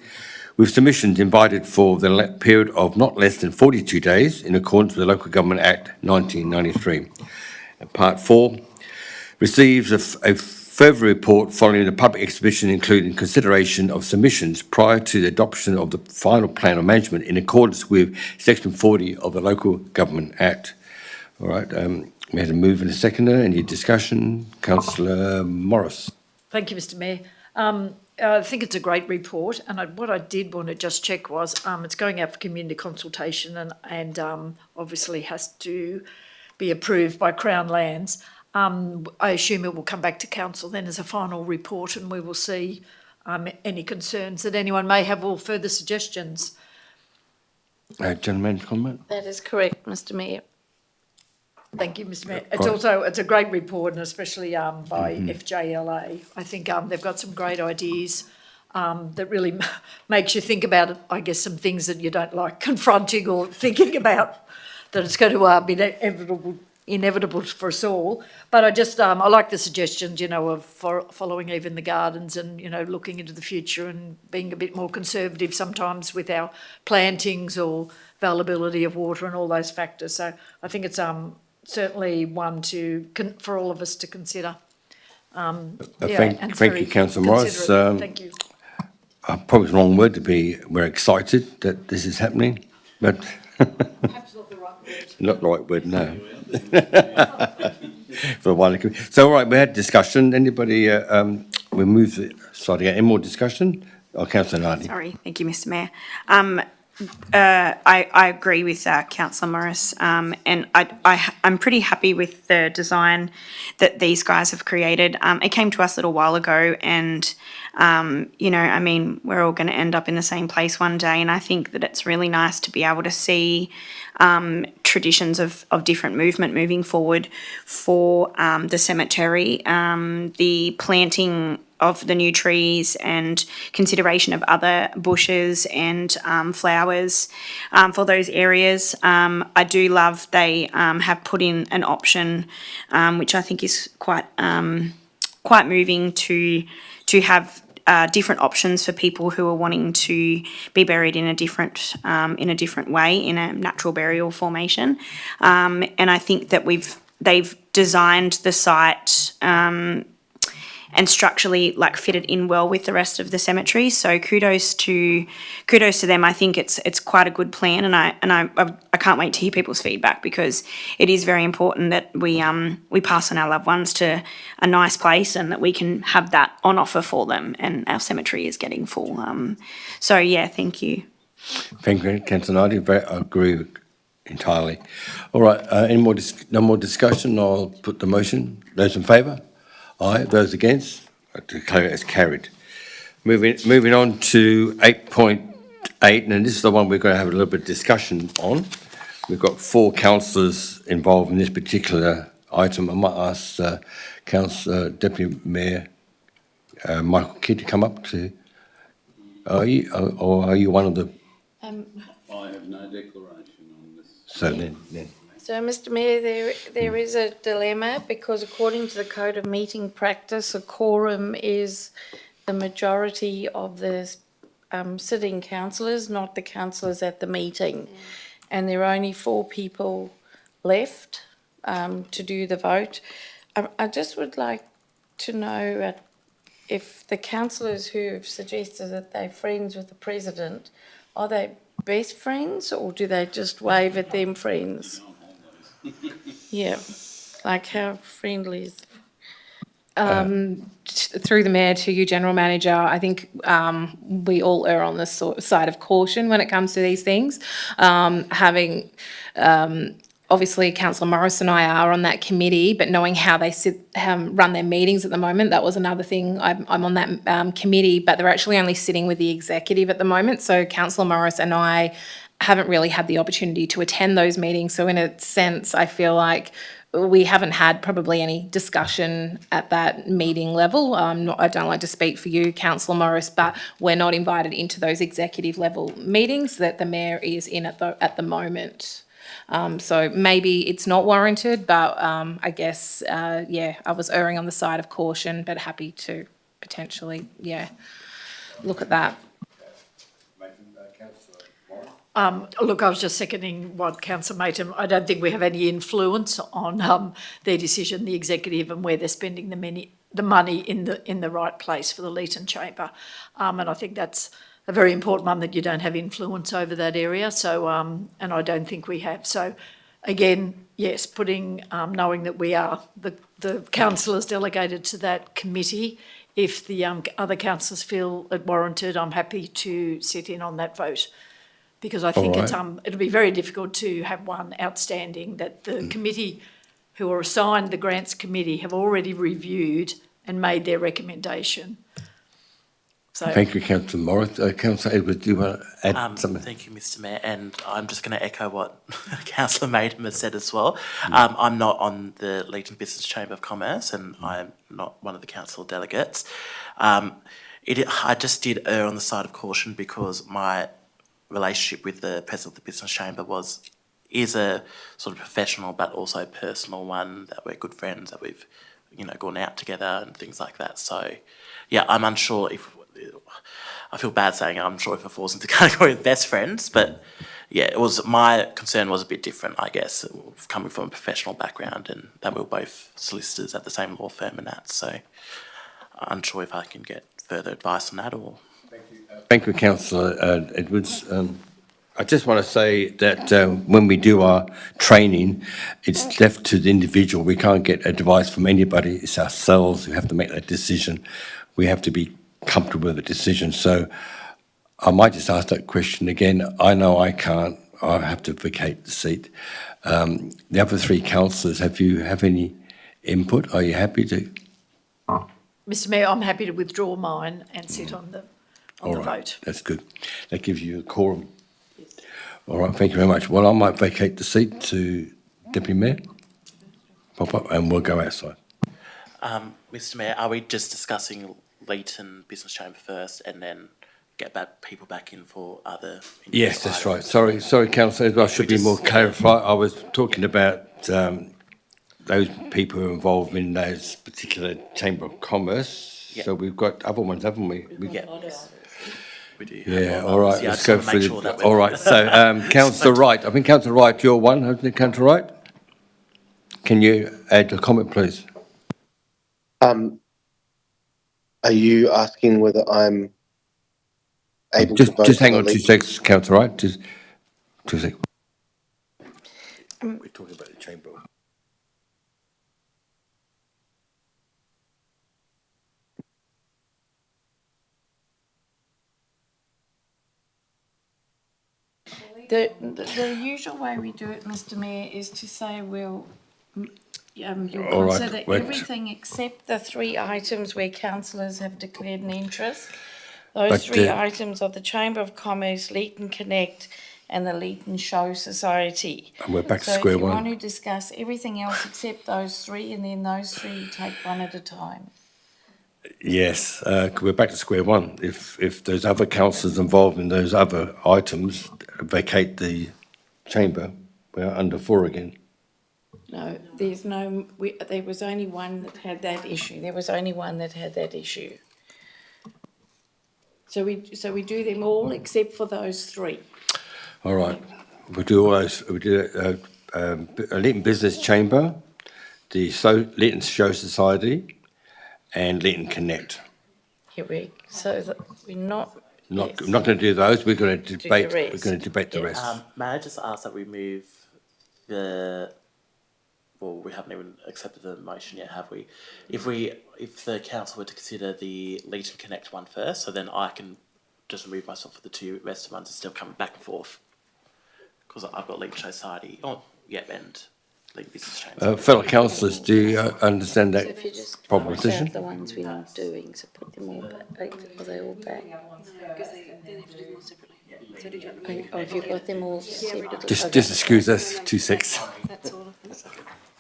S2: with submissions invited for the period of not less than 42 days in accordance with the Local Government Act 1993. And Part 4 receives a further report following the public exhibition, including consideration of submissions prior to the adoption of the final plan of management in accordance with Section 40 of the Local Government Act. All right, we had a move and a seconder. Any discussion? Councillor Morris.
S7: Thank you, Mr Mayor. I think it's a great report, and what I did want to just check was it's going out for community consultation and obviously has to be approved by Crown Lands. I assume it will come back to council then as a final report, and we will see any concerns that anyone may have or further suggestions.
S2: Gentleman, comment?
S1: That is correct, Mr Mayor.
S7: Thank you, Mr Mayor. It's a great report, and especially by FJLA. I think they've got some great ideas that really makes you think about, I guess, some things that you don't like confronting or thinking about, that it's going to be inevitable for us all. But I like the suggestions, of following even the gardens and, looking into the future and being a bit more conservative sometimes with our plantings or availability of water and all those factors. So I think it's certainly one for all of us to consider.
S2: Thank you, Councillor Morris.
S7: Thank you.
S2: Probably the wrong word to be. We're excited that this is happening, but
S7: Perhaps not the right word.
S2: not the right word. No. For a while. So, all right, we had discussion. Anybody? We move. Sorry, any more discussion? Councillor Nardi.
S8: Sorry, thank you, Mr Mayor. I agree with Councillor Morris, and I'm pretty happy with the design that these guys have created. It came to us a little while ago, and we're all going to end up in the same place one day, and I think that it's really nice to be able to see traditions of different movement moving forward for the cemetery, the planting of the new trees and consideration of other bushes and flowers for those areas. I do love they have put in an option, which I think is quite moving to have different options for people who are wanting to be buried in a different way, in a natural burial formation. And I think that they've designed the site and structurally fitted in well with the rest of the cemetery. So kudos to them. I think it's quite a good plan, and I can't wait to hear people's feedback, because it is very important that we pass on our loved ones to a nice place and that we can have that on offer for them, and our cemetery is getting full. So yeah, thank you.
S2: Thank you, Councillor Nardi. I agree entirely. All right, no more discussion? I'll put the motion. Those in favour? Aye. Those against? I declare it as carried. Moving on to 8.8, and this is the one we're going to have a little bit of discussion on. We've got 4 councillors involved in this particular item. I might ask Deputy Mayor Michael Kidd to come up to. Are you one of the?
S12: I have no declaration on this.
S2: So then.
S1: So, Mr Mayor, there is a dilemma, because according to the Code of Meeting Practice, a quorum is the majority of the sitting councillors, not the councillors at the meeting. And there are only 4 people left to do the vote. I just would like to know if the councillors who have suggested that they're friends with the President, are they best friends, or do they just wave at them friends? Yeah, how friendly is
S6: Through the Mayor to you, General Manager, I think we all err on the side of caution when it comes to these things. Obviously, Councillor Morris and I are on that committee, but knowing how they run their meetings at the moment, that was another thing. I'm on that committee, but they're actually only sitting with the executive at the moment. So Councillor Morris and I haven't really had the opportunity to attend those meetings. So in a sense, I feel like we haven't had probably any discussion at that meeting level. I don't like to speak for you, Councillor Morris, but we're not invited into those executive level meetings that the Mayor is in at the moment. So maybe it's not warranted, but I guess, I was erring on the side of caution, but happy to potentially, look at that.
S7: Look, I was just seconding what Councillor Mayton. I don't think we have any influence on their decision, the executive, and where they're spending the money in the right place for the Leeton Chamber. And I think that's a very important one, that you don't have influence over that area. So, and I don't think we have. So, again, yes, knowing that we are the councillors delegated to that committee. If the other councillors feel it warranted, I'm happy to sit in on that vote. Because I think it'll be very difficult to have one outstanding that the committee who are assigned the grants committee have already reviewed and made their recommendation. So
S2: Thank you, Councillor Morris. Councillor Edwards, do you want to add something?
S4: Thank you, Mr Mayor, and I'm just going to echo what Councillor Mayton has said as well. I'm not on the Leeton Business Chamber of Commerce, and I'm not one of the council delegates. I just did err on the side of caution because my relationship with the president of the business chamber is a sort of professional but also personal one, that we're good friends, that we've gone out together and things like that. So I'm unsure if I feel bad saying it, I'm sure if it falls into the category of best friends, but my concern was a bit different, I guess, coming from a professional background, and that we were both solicitors at the same law firm and that. So I'm unsure if I can get further advice on that or.
S2: Thank you, Councillor Edwards. I just want to say that when we do our training, it's left to the individual. We can't get advice from anybody. It's ourselves who have to make that decision. We have to be comfortable with the decision. So I might just ask that question again. I know I can't. I have to vacate the seat. The other three councillors, have any input? Are you happy to?
S7: Mr Mayor, I'm happy to withdraw mine and sit on the vote.
S2: That's good. That gives you a quorum. Yes. All right, thank you very much. Well, I might vacate the seat to Deputy Mayor. Pop up and we'll go outside.
S4: Mr Mayor, are we just discussing Leeton Business Chamber first and then get people back in for other...
S2: Yes, that's right. Sorry, Councillor, I should be more clarified. I was talking about those people who are involved in those particular Chamber of Commerce. Yep. So we've got other ones, haven't we?
S4: We do.
S2: Yeah, all right, let's go through. All right, so Councillor Wright, I think Councillor Wright, you're one, hasn't it, Councillor Wright? Can you add a comment, please?
S5: Are you asking whether I'm able to vote?
S2: Just hang on 2 seconds, Councillor Wright. Just 2 seconds. We're talking about the chamber.
S1: The usual way we do it, Mr Mayor, is to say you'll
S2: All right,
S1: consider everything except the 3 items where councillors have declared an interest. Those 3 items are the Chamber of Commerce, Leeton Connect and the Leeton Show Society.
S2: And we're back to square one.
S1: So if you want to discuss everything else except those 3, and then those 3 you take one at a time.
S2: Yes, we're back to square one. If there's other councillors involved in those other items, vacate the chamber, we're under 4 again.
S1: No, there was only one that had that issue. There was only one that had that issue. So we do them all except for those 3.
S2: All right, we do all those. We do Leeton Business Chamber, the Leeton Show Society, and Leeton Connect.
S1: We're not.
S2: We're not going to do those. We're going to debate. We're going to debate the rest.
S4: May I just ask that we move we haven't even accepted the motion yet, have we? If the council were to consider the Leeton Connect one first, so then I can just remove myself for the 2 rest of the ones instead of coming back and forth. Because I've got Leeton Society, and Leeton Business Chamber.
S2: Fellow councillors, do you understand that
S1: If you just
S2: proposition?
S1: the ones we're not doing, so put them all back. Are they all back? Oh, have you got them all separate?
S2: Just excuse us, 2 6.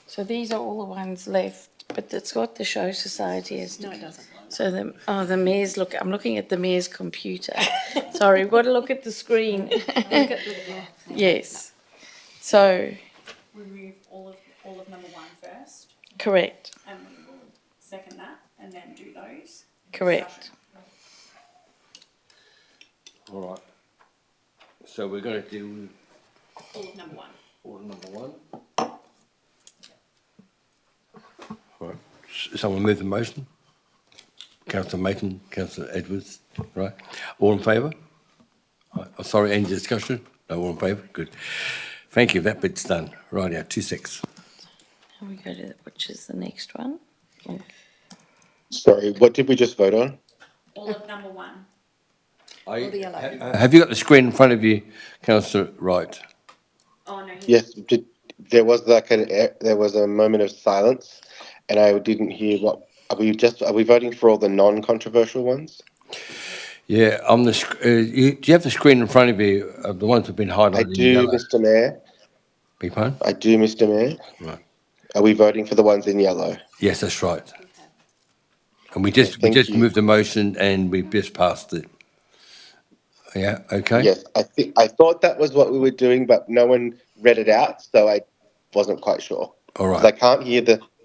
S1: So these are all the ones left, but it's got the show society as. No, it doesn't. So the mayor's I'm looking at the mayor's computer. Sorry, we've got to look at the screen. Yes. So,
S8: Remove all of number 1 first,
S1: correct,
S8: and we will second that, and then do those.
S1: correct.
S2: All right. So we're going to do
S8: All of number 1.
S2: order number 1. All right. Someone move the motion? Councillor Maton, Councillor Edwards, right? All in favour? Oh, sorry, any discussion? No, all in favour? Good. Thank you, that bit's done. Right, yeah, 2 6.
S1: Now we go to, which is the next one?
S5: Sorry, what did we just vote on?
S8: All of number 1.
S2: Have you got the screen in front of you, Councillor Wright?
S8: Oh, no.
S5: Yes, there was there was a moment of silence, and I didn't hear what. Are we voting for all the non-controversial ones?
S2: Yeah, on the. Do you have the screen in front of you? The ones that have been highlighted
S5: I
S2: in
S5: do,
S2: yellow.
S5: Mr. Mayor.
S2: Beg your pardon?
S5: I do, Mr. Mayor.
S2: Right.
S5: Are we voting for the ones in yellow?
S2: Yes, that's right. And we just
S5: thank you.
S2: moved the motion and we just passed it. Yeah. Okay.
S5: Yes, I thought that was what we were doing, but no one read it out, so I wasn't quite sure.
S2: All right.
S5: 'Cause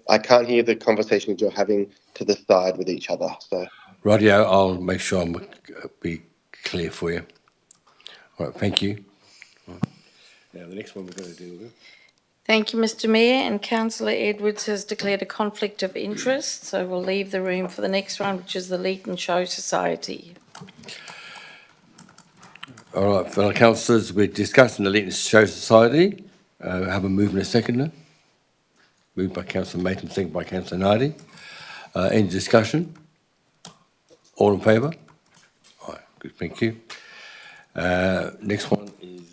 S5: I can't hear the conversations you're having to the side with each other. So
S2: Rightio, I'll make sure I'm be clear for you. All right. Thank you. Now the next one we're going to deal with.
S1: Thank you, Mr. Mayor, and Councillor Edwards has declared a conflict of interest, so we'll leave the room for the next one, which is the Leeton Shire Society.
S2: All right, fellow councillors, we're discussing the Leeton Shire Society. Have a move and a seconder. Moved by Councillor Maton, seconded by Councillor Nardi. Any discussion? All in favour? All right, good, thank you. Next one is...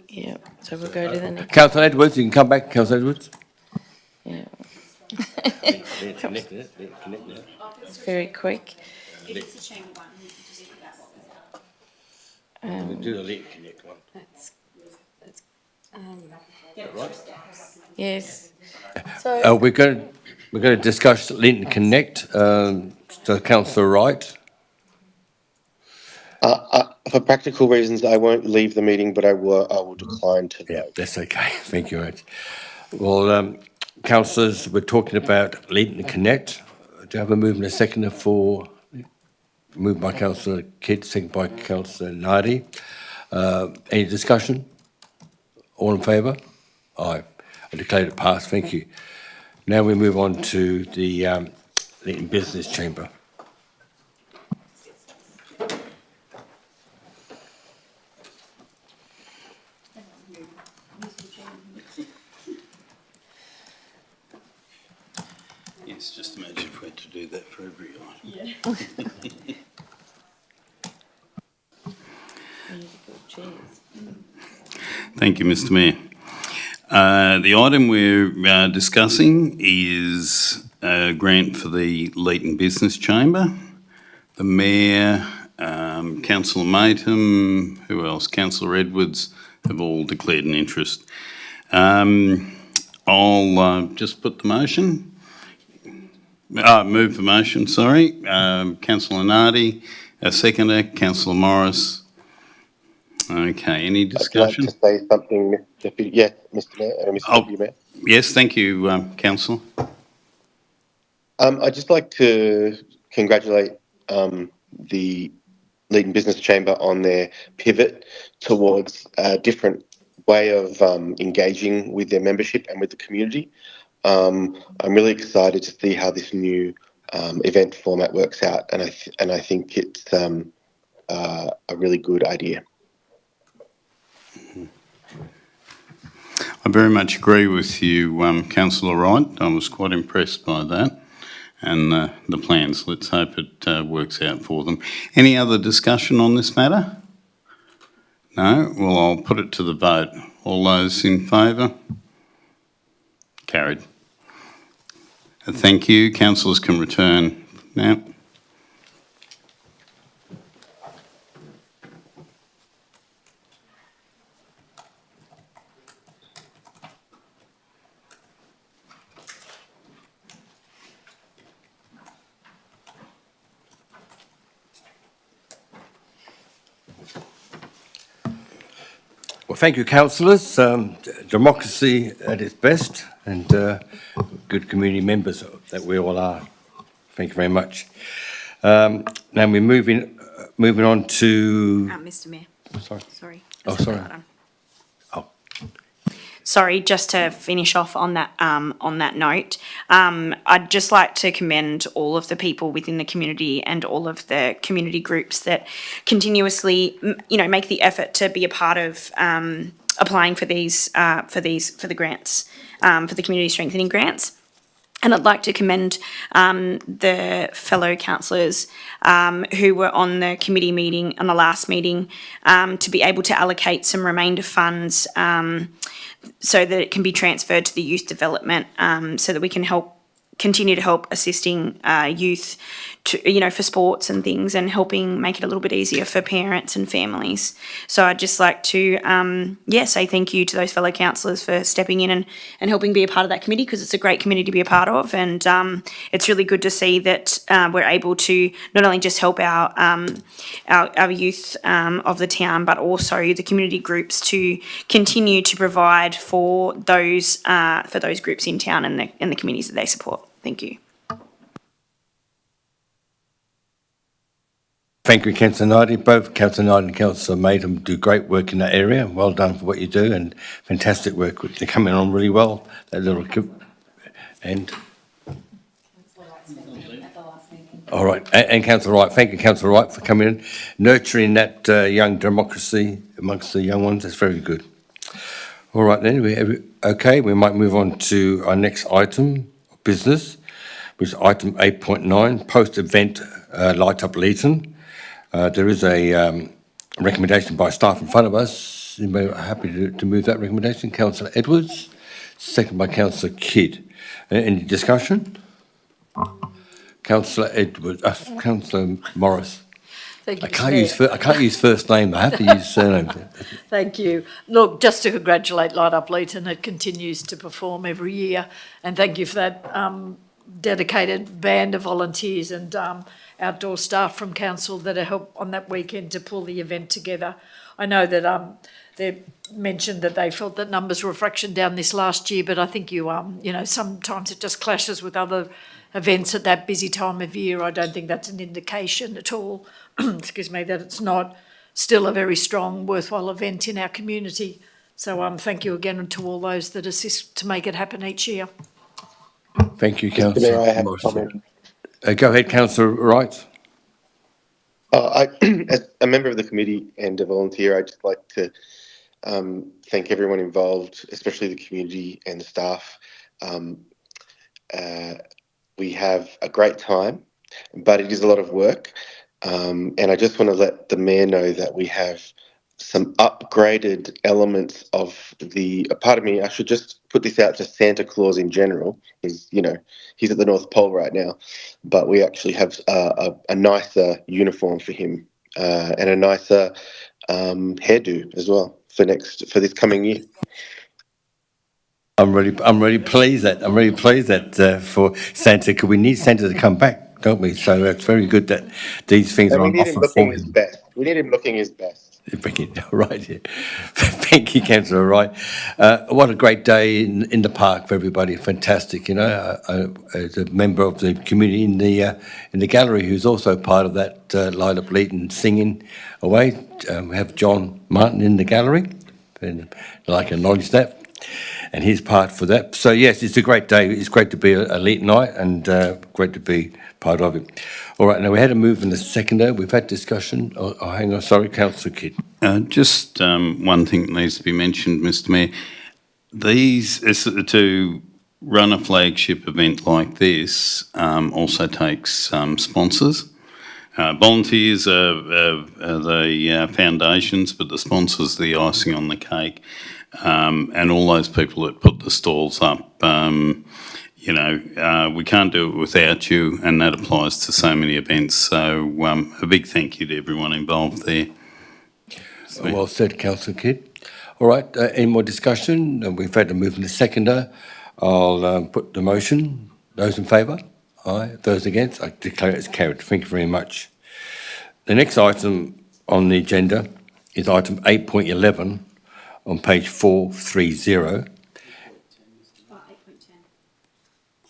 S1: Yeah, so we'll go to the next.
S2: Councillor Edwards, you can come back, Councillor Edwards.
S1: Yeah,
S2: Connect it.
S1: it's very quick.
S8: If it's the chamber one, we can just do that one.
S2: We'll do the Leeton Connect one.
S1: Yes. So,
S2: We're going to discuss Leeton Connect. So Councillor Wright.
S5: for practical reasons, I won't leave the meeting, but I will decline to
S2: Yeah,
S5: vote.
S2: that's okay. Thank you very much. Well, councillors, we're talking about Leeton Connect. Do you have a move and a seconder for... Moved by Councillor Kidd, seconded by Councillor Nardi. Any discussion? All in favour? Aye. I declare it passed. Thank you. Now we move on to the Leeton Business Chamber.
S3: Yes, just imagine if we had to do that for every item. Thank you, Mr. Mayor. The item we're discussing is a grant for the Leeton Business Chamber. The Mayor, Councillor Maton, who else? Councillor Edwards have all declared an interest. I'll just put the motion. Move the motion, sorry. Councillor Nardi, a seconder, Councillor Morris. Okay, any discussion?
S5: I'd like to say something, Mr. Mayor, Mr. Deputy Mayor.
S3: Yes, thank you, Councillor.
S5: I'd just like to congratulate the Leeton Business Chamber on their pivot towards a different way of engaging with their membership and with the community. I'm really excited to see how this new event format works out, and I think it's a really good idea.
S3: I very much agree with you, Councillor Wright. I was quite impressed by that and the plans. Let's hope it works out for them. Any other discussion on this matter? No? Well, I'll put it to the vote. All those in favour? Carried. Thank you. Councillors can return now.
S2: Well, thank you, councillors. Democracy at its best, and good community members that we all are. Thank you very much. Now we're moving on to.
S8: Mr. Mayor.
S2: Sorry.
S8: Sorry.
S2: Oh, sorry. Oh.
S8: Sorry, just to finish off on that note, I'd just like to commend all of the people within the community and all of the community groups that continuously, make the effort to be a part of applying for the grants, for the community strengthening grants. And I'd like to commend the fellow councillors who were on the committee meeting, on the last meeting, to be able to allocate some remainder funds so that it can be transferred to the youth development, so that we can continue to help assisting youth to, for sports and things, and helping make it a little bit easier for parents and families. So I'd just like to, say thank you to those fellow councillors for stepping in and helping be a part of that committee, because it's a great committee to be a part of, and it's really good to see that we're able to not only just help our youth of the town, but also the community groups to continue to provide for those groups in town and the communities that they support. Thank you.
S2: Thank you, Councillor Knighty. Both Councillor Knighty and Councillor Matham do great work in that area. Well done for what you do, and fantastic work. They're coming on really well. That little and. All right, and Councillor Wright. Thank you, Councillor Wright, for coming in, nurturing that young democracy amongst the young ones. That's very good. All right then. We might move on to our next item of business, which is item 8.9, post-event Light Up Leeton. There is a recommendation by staff in front of us. Anybody happy to move that recommendation? Councillor Edwards, second by Councillor Kidd. Any discussion? Councillor Edwards, Councillor Morris.
S7: Thank you,
S2: I can't use first name. I have to use surname.
S7: Thank you. Look, just to congratulate Light Up Leeton, it continues to perform every year, and thank you for that dedicated band of volunteers and outdoor staff from council that help on that weekend to pull the event together. I know that they mentioned that they felt that numbers were a fraction down this last year, but I think sometimes it just clashes with other events at that busy time of year. I don't think that's an indication at all, excuse me, that it's not still a very strong, worthwhile event in our community. So thank you again to all those that assist to make it happen each year.
S2: Thank you,
S5: Mr. Mayor, I
S2: Councillor
S5: have
S2: Morris.
S5: a comment.
S2: Go ahead, Councillor Wright.
S5: As a member of the committee and a volunteer, I'd just like to thank everyone involved, especially the community and the staff. We have a great time, but it is a lot of work. And I just want to let the Mayor know that we have some upgraded elements of pardon me, I should just put this out to Santa Claus in general, because, he's at the North Pole right now, but we actually have a nicer uniform for him and a nicer hairdo as well for this coming year.
S2: I'm really pleased that for Santa, because we need Santa to come back, don't we? So it's very good that these things
S5: And
S2: are
S5: we
S2: on
S5: need him
S2: offer for
S5: looking his
S2: him.
S5: best. We need him looking his best.
S2: Right, yeah. Thank you, Councillor Wright. What a great day in the park for everybody. Fantastic, as a member of the community in the gallery, who's also part of that Light Up Leeton singing away. We have John Martin in the gallery, and I'd like to acknowledge that, and his part for that. So yes, it's a great day. It's great to be a Leeton night, and great to be part of it. All right, now we had a move in the seconder. We've had discussion. Oh, hang on, sorry, Councillor Kidd.
S12: Just one thing that needs to be mentioned, Mr. Mayor. To run a flagship event like this also takes sponsors. Volunteers are the foundations, but the sponsors are the icing on the cake, and all those people that put the stalls up. We can't do it without you, and that applies to so many events. So a big thank you to everyone involved there.
S2: Well said, Councillor Kidd. All right, any more discussion? We've had a move in the seconder. I'll put the motion. Those in favour? Aye. Those against? I declare it's carried. Thank you very much. The next item on the agenda is item 8.11, on page 430.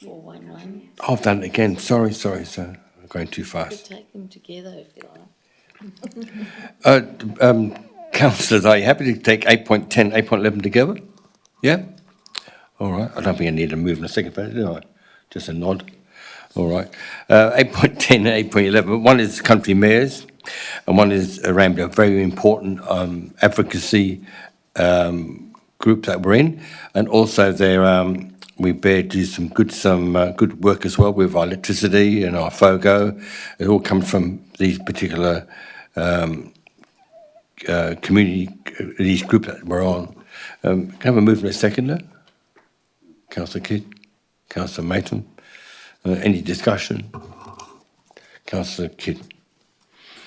S1: 411.
S2: I've done it again. Sorry. I'm going too
S1: Could
S2: fast.
S1: take them together if you like.
S2: Councillors, are you happy to take 8.10, 8.11 together? Yeah? All right. I don't think I need to move in a second, do I? Just a nod. All right. 8.10 and 8.11. One is country mayors, and one is around a very important advocacy group that we're in, and also we bear do some good work as well with our electricity and our FOGO. It all comes from these particular community, these groups that we're on. Can I have a move in a second there? Councillor Kidd, Councillor Maton. Any discussion? Councillor Kidd.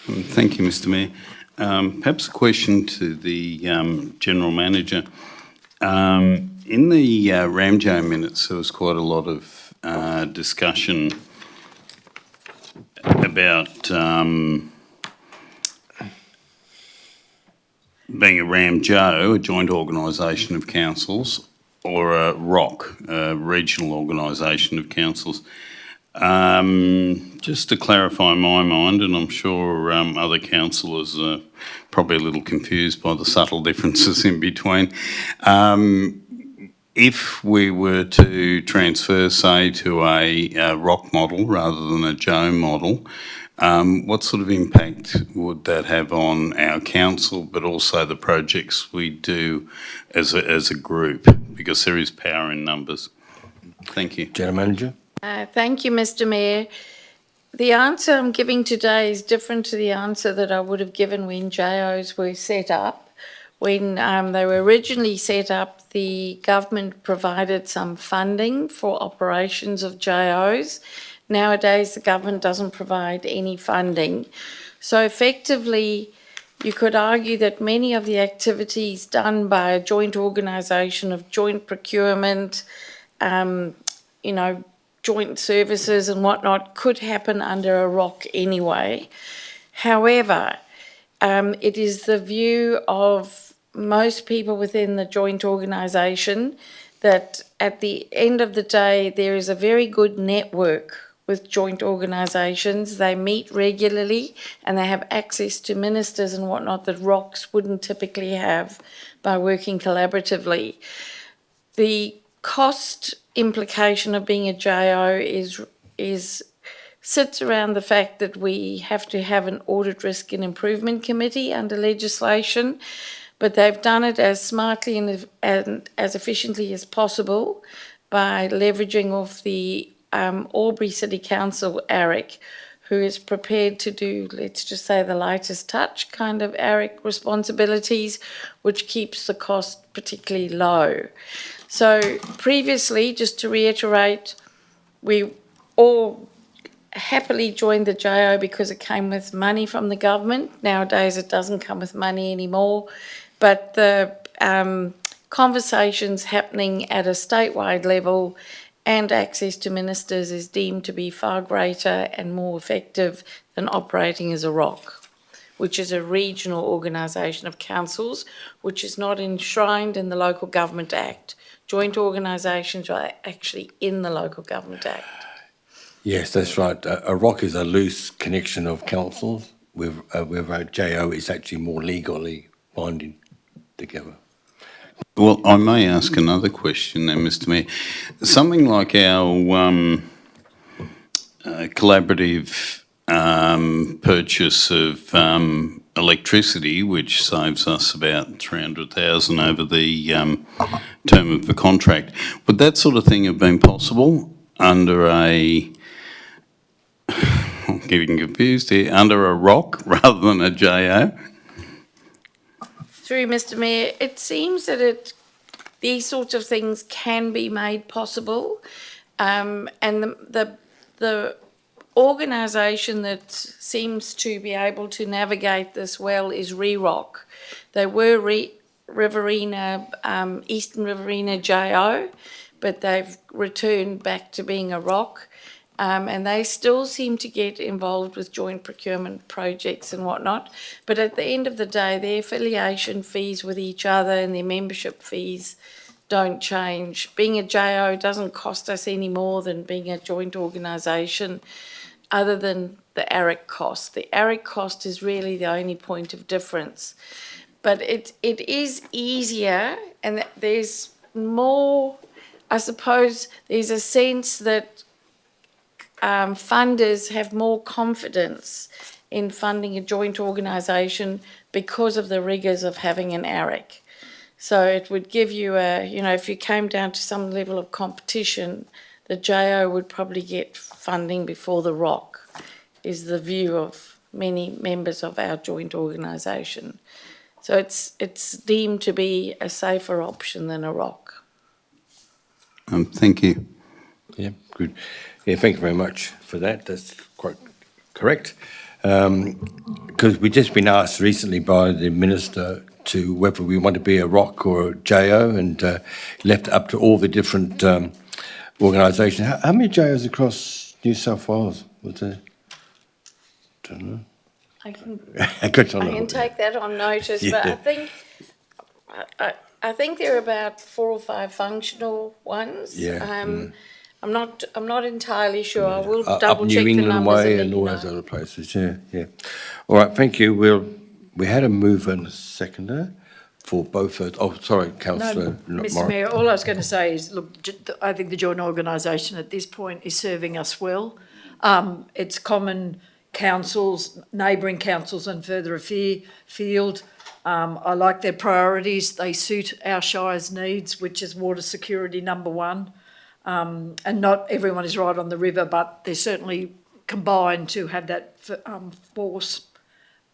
S12: Thank you, Mr Mayor. Perhaps a question to the General Manager. In the Ramjo minutes, there was quite a lot of discussion about being a Ramjo, a joint organisation of councils, or a ROC, a regional organisation of councils. Just to clarify my mind, and I'm sure other councillors are probably a little confused by the subtle differences in between. If we were to transfer, say, to a ROC model rather than a Joe model, what sort of impact would that have on our council, but also the projects we do as a group? Because there is power in numbers. Thank you.
S2: General Manager.
S1: Thank you, Mr Mayor. The answer I'm giving today is different to the answer that I would have given when JOs were set up. When they were originally set up, the government provided some funding for operations of JOs. Nowadays, the government doesn't provide any funding. So effectively, you could argue that many of the activities done by a joint organisation of joint procurement, joint services and whatnot could happen under a ROC anyway. However, it is the view of most people within the joint organisation that at the end of the day, there is a very good network with joint organisations. They meet regularly and they have access to ministers and whatnot that ROCs wouldn't typically have by working collaboratively. The cost implication of being a JO sits around the fact that we have to have an audit risk and improvement committee under legislation, but they've done it as smartly and as efficiently as possible by leveraging off the Albury City Council, ARIC, who is prepared to do, let's just say, the lightest touch kind of ARIC responsibilities, which keeps the cost particularly low. So previously, just to reiterate, we all happily joined the JO because it came with money from the government. Nowadays, it doesn't come with money anymore, but the conversations happening at a statewide level and access to ministers is deemed to be far greater and more effective than operating as a ROC, which is a regional organisation of councils, which is not enshrined in the Local Government Act. Joint organisations are actually in the Local Government Act.
S2: Yes, that's right. A ROC is a loose connection of councils, with a JO is actually more legally binding together.
S12: Well, I may ask another question then, Mr Mayor. Something like our collaborative purchase of electricity, which saves us about 300,000 over the term of the contract, would that sort of thing have been possible under a, I'm getting confused here, under a ROC rather than a JO?
S1: Through Mr Mayor, it seems that these sorts of things can be made possible, and the organisation that seems to be able to navigate this well is REROC. They were Riverina, Eastern Riverina JO, but they've returned back to being a ROC, and they still seem to get involved with joint procurement projects and whatnot. But at the end of the day, their affiliation fees with each other and their membership fees don't change. Being a JO doesn't cost us any more than being a joint organisation, other than the ARIC cost. The ARIC cost is really the only point of difference. But it is easier, and there's more, I suppose, there's a sense that funders have more confidence in funding a joint organisation because of the rigours of having an ARIC. So it would give you if you came down to some level of competition, the JO would probably get funding before the ROC, is the view of many members of our joint organisation. So it's deemed to be a safer option than a ROC.
S12: Thank you.
S2: Yeah, good. Yeah, thank you very much for that. That's quite correct. Because we've just been asked recently by the Minister to whether we want to be a ROC or a JO, and left up to all the different organisations. How many JOs across New South Wales was there? Don't know.
S1: I can
S2: Good to know.
S1: take that on notice,
S2: Yeah.
S1: but I think there are about 4 or 5 functional ones.
S2: Yeah.
S1: I'm not entirely sure. I will
S2: Up
S1: double check
S2: New
S1: the
S2: England
S1: numbers
S2: way
S1: and
S2: and
S1: let
S2: all
S1: you
S2: those
S1: know.
S2: other places. Yeah. All right, thank you. We had a mover and a seconder for both. Oh, sorry, Councillor
S7: Mr
S2: Morris.
S7: Mayor, all I was going to say is, look, I think the joint organisation at this point is serving us well. It's common councils, neighbouring councils and further afield. I like their priorities. They suit our Shire's needs, which is water security number one. And not everyone is right on the river, but they're certainly combined to have that force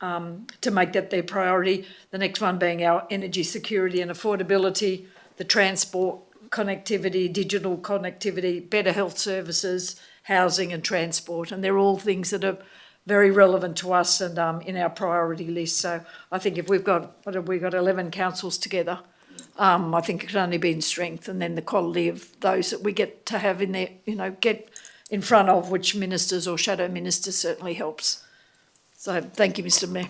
S7: to make that their priority. The next one being our energy security and affordability, the transport connectivity, digital connectivity, better health services, housing and transport. And they're all things that are very relevant to us and in our priority list. So I think if we've got 11 councils together, I think it can only be in strength, and then the quality of those that we get to have in there, get in front of, which ministers or shadow ministers certainly helps. So thank you, Mr Mayor.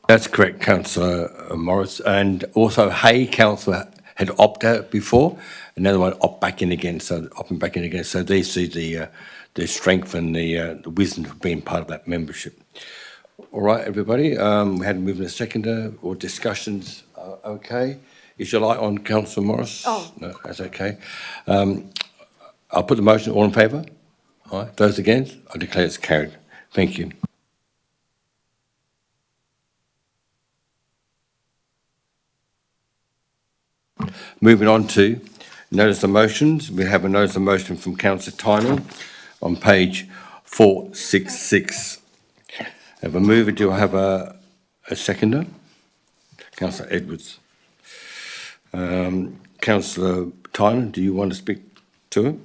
S2: That's correct, Councillor Morris. And also Hay Council had opted out before, another one opted back in again. So they see the strength and the wisdom of being part of that membership. All right, everybody. We had a move and a seconder or discussions. Okay. Is your light on, Councillor Morris?
S7: Oh.
S2: No, that's okay. I'll put the motion. All in favour? All right. Those against? I declare it's carried. Thank you. Moving on to notice of motions. We have a notice of motion from Councillor Tynell on page 466. I have a mover. Do I have a seconder? Councillor Edwards. Councillor Tynell, do you want to speak to it?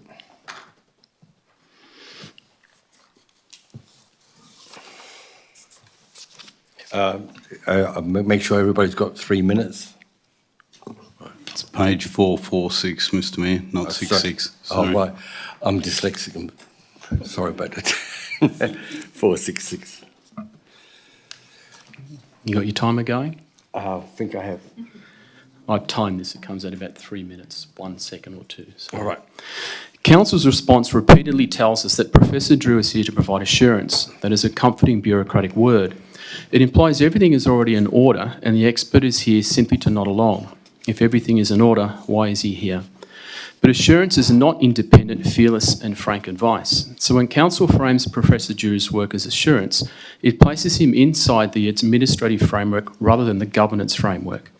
S2: Make sure everybody's got 3 minutes.
S12: It's page 446, Mr Mayor, not 66. Sorry.
S2: Oh, right. I'm dyslexic. Sorry about that. 466.
S10: You got your timer going?
S2: I think I have.
S10: I've timed this. It comes at about 3 minutes, 1 second or two. So.
S2: All right.
S10: Council's response repeatedly tells us that Professor Drew is here to provide assurance. That is a comforting bureaucratic word. It implies everything is already in order and the expert is here simply to nod along. If everything is in order, why is he here? But assurance is not independent, fearless and frank advice. So when Council frames Professor Drew's work as assurance, it places him inside the administrative framework rather than the governance framework.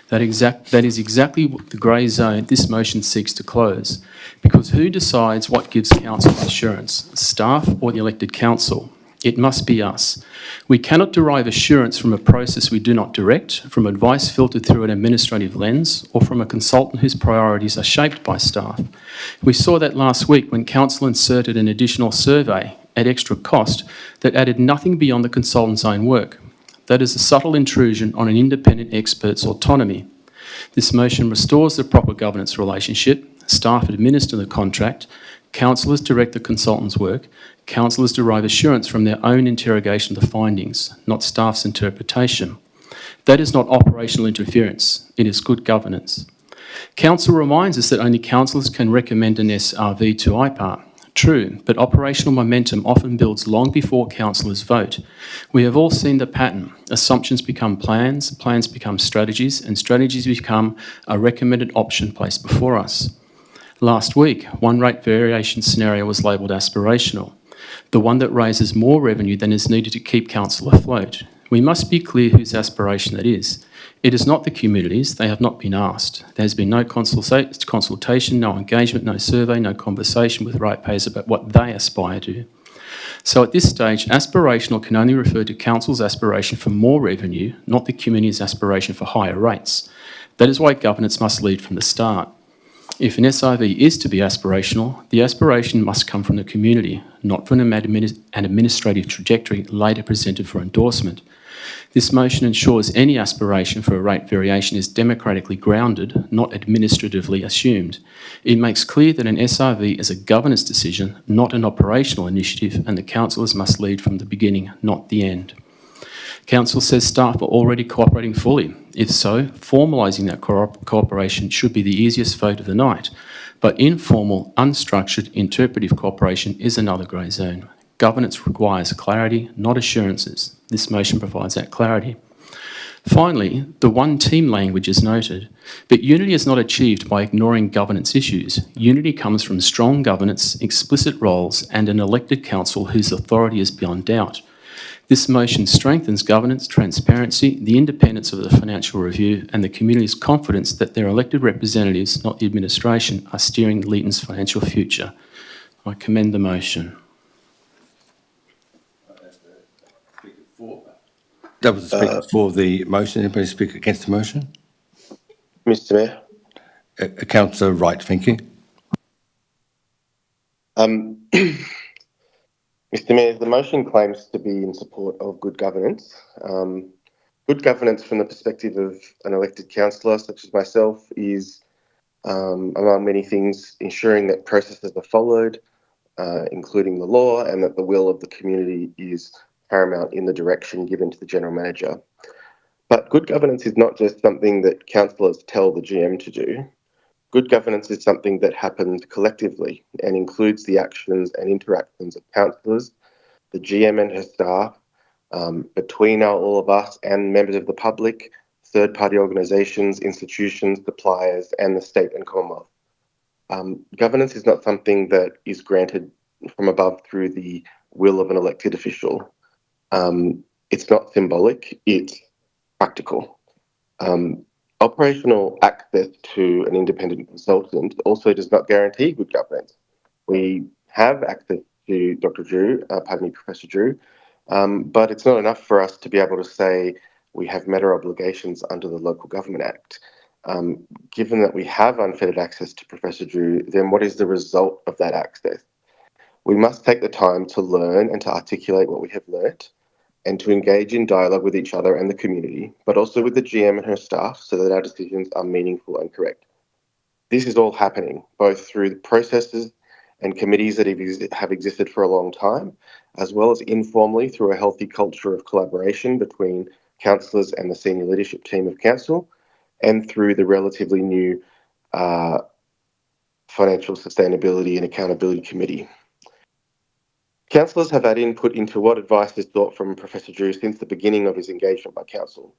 S10: That is exactly the grey zone this motion seeks to close. Because who decides what gives council assurance? Staff or the elected council? It must be us. We cannot derive assurance from a process we do not direct, from advice filtered through an administrative lens, or from a consultant whose priorities are shaped by staff. We saw that last week when council inserted an additional survey at extra cost that added nothing beyond the consultant's own work. That is a subtle intrusion on an independent expert's autonomy. This motion restores the proper governance relationship. Staff administer the contract. Councillors direct the consultant's work. Councillors derive assurance from their own interrogation of the findings, not staff's interpretation. That is not operational interference, it is good governance. Council reminds us that only councillors can recommend an SRV to IPART. True, but operational momentum often builds long before councillors vote. We have all seen the pattern. Assumptions become plans, plans become strategies, and strategies become a recommended option placed before us. Last week, one rate variation scenario was labelled aspirational, the one that raises more revenue than is needed to keep council afloat. We must be clear whose aspiration that is. It is not the communities, they have not been asked. There has been no consultation, no engagement, no survey, no conversation with ratepayers about what they aspire to. So at this stage, aspirational can only refer to council's aspiration for more revenue, not the community's aspiration for higher rates. That is why governance must lead from the start. If an SRV is to be aspirational, the aspiration must come from the community, not from an administrative trajectory later presented for endorsement. This motion ensures any aspiration for a rate variation is democratically grounded, not administratively assumed. It makes clear that an SRV is a governance decision, not an operational initiative, and the councillors must lead from the beginning, not the end. Council says staff are already cooperating fully. If so, formalising that cooperation should be the easiest vote of the night. But informal, unstructured, interpretive cooperation is another grey zone. Governance requires clarity, not assurances. This motion provides that clarity. Finally, the one team language is noted, but unity is not achieved by ignoring governance issues. Unity comes from strong governance, explicit roles, and an elected council whose authority is beyond doubt. This motion strengthens governance, transparency, the independence of the financial review, and the community's confidence that their elected representatives, not the administration, are steering Leeton's financial future. I commend the motion.
S2: That was the speaker for the motion. Anybody speak against the motion?
S5: Mr. Mayor.
S2: Councillor Wright, thank you.
S5: Mr. Mayor, the motion claims to be in support of good governance. Good governance from the perspective of an elected councillor such as myself is, among many things, ensuring that processes are followed, including the law, and that the will of the community is paramount in the direction given to the General Manager. But good governance is not just something that councillors tell the GM to do. Good governance is something that happens collectively and includes the actions and interactions of councillors, the GM and her staff, between all of us and members of the public, third-party organisations, institutions, suppliers, and the state and Commonwealth. Governance is not something that is granted from above through the will of an elected official. It's not symbolic, it's practical. Operational access to an independent consultant also does not guarantee good governance. We have access to Professor Drew, but it's not enough for us to be able to say we have met our obligations under the Local Government Act. Given that we have unfettered access to Professor Drew, then what is the result of that access? We must take the time to learn and to articulate what we have learnt and to engage in dialogue with each other and the community, but also with the GM and her staff so that our decisions are meaningful and correct. This is all happening both through the processes and committees that have existed for a long time, as well as informally through a healthy culture of collaboration between councillors and the senior leadership team of council, and through the relatively new Financial Sustainability and Accountability Committee. Councillors have had input into what advice is sought from Professor Drew since the beginning of his engagement by council.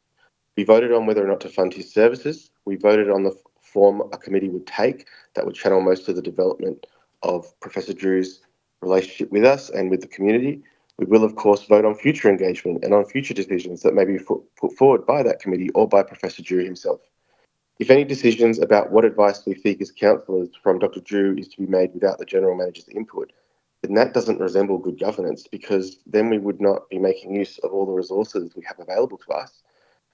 S5: We voted on whether or not to fund his services. We voted on the form a committee would take that would channel most of the development of Professor Drew's relationship with us and with the community. We will, of course, vote on future engagement and on future decisions that may be put forward by that committee or by Professor Drew himself. If any decisions about what advice we seek as councillors from Dr. Drew is to be made without the General Manager's input, then that doesn't resemble good governance, because then we would not be making use of all the resources we have available to us.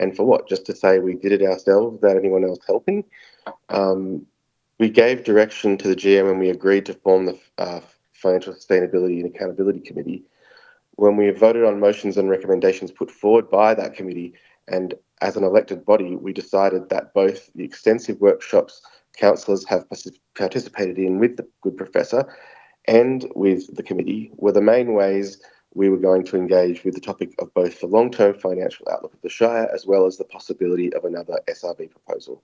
S5: And for what? Just to say we did it ourselves without anyone else helping? We gave direction to the GM when we agreed to form the Financial Sustainability and Accountability Committee. When we voted on motions and recommendations put forward by that committee, and as an elected body, we decided that both the extensive workshops councillors have participated in with the good professor and with the committee were the main ways we were going to engage with the topic of both the long-term financial outlook of the Shire as well as the possibility of another SRV proposal.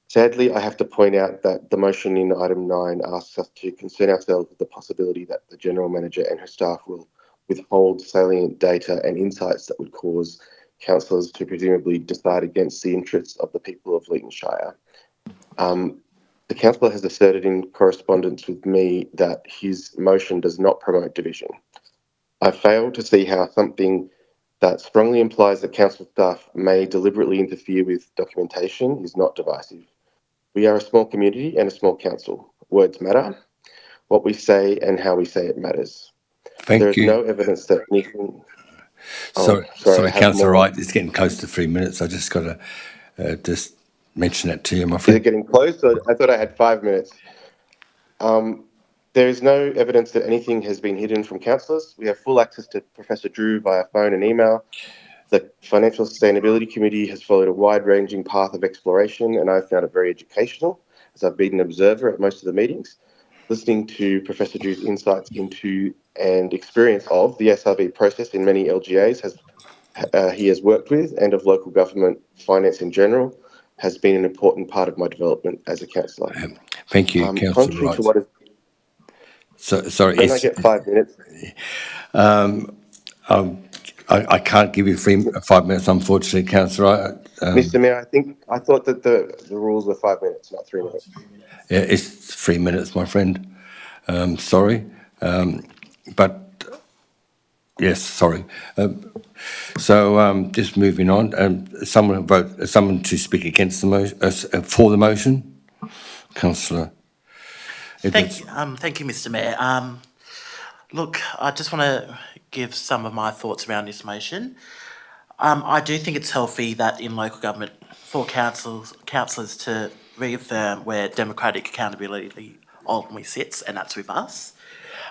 S5: Sadly, I have to point out that the motion in item 9 asks us to concern ourselves with the possibility that the General Manager and her staff will withhold salient data and insights that would cause councillors to presumably decide against the interests of the people of Leeton Shire. The councillor has asserted in correspondence with me that his motion does not promote division. I fail to see how something that strongly implies that council staff may deliberately interfere with documentation is not divisive. We are a small community and a small council. Words matter. What we say and how we say it matters. There is no evidence that anything...
S2: Sorry,
S5: I have
S2: Councillor
S5: more.
S2: Wright, it's getting close to 3 minutes. I just got to just mention that to you, my
S5: Is
S2: friend.
S5: it getting close? I thought I had 5 minutes. There is no evidence that anything has been hidden from councillors. We have full access to Professor Drew via phone and email. The Financial Sustainability Committee has followed a wide-ranging path of exploration, and I've found it very educational, as I've been an observer at most of the meetings. Listening to Professor Drew's insights into and experience of the SRV process in many LGAs he has worked with and of local government finance in general has been an important part of my development as a councillor.
S2: Thank you, Councillor
S5: Contrary
S2: Wright.
S5: to what is...
S2: Sorry,
S5: Don't I get 5 minutes?
S2: I can't give you 5 minutes, unfortunately, Councillor.
S5: Mr. Mayor, I thought that the rules were 5 minutes, not 3 minutes.
S2: Yeah, it's 3 minutes, my friend. Sorry. But yes, sorry. So just moving on. Someone to speak against the motion, for the motion? Councillor Edwards.
S4: Thank you, Mr. Mayor. Look, I just want to give some of my thoughts around this motion. I do think it's healthy that in local government for councillors to reaffirm where democratic accountability ultimately sits, and that's with us.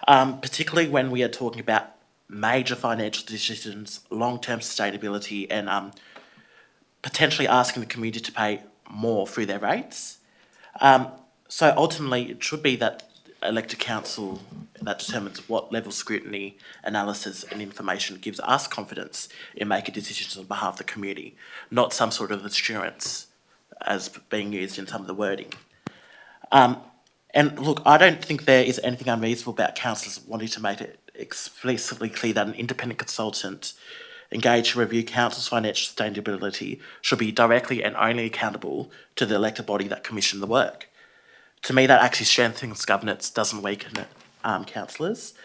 S4: Particularly when we are talking about major financial decisions, long-term sustainability, and potentially asking the community to pay more through their rates. So ultimately, it should be that elected council that determines what level of scrutiny, analysis and information gives us confidence in making decisions on behalf of the community, not some sort of assurance as being used in some of the wording. And look, I don't think there is anything unreasonable about councillors wanting to make it explicitly clear that an independent consultant engaged to review council's financial sustainability should be directly and only accountable to the elected body that commissioned the work. To me, that actually strengthens governance, doesn't weaken it, councillors.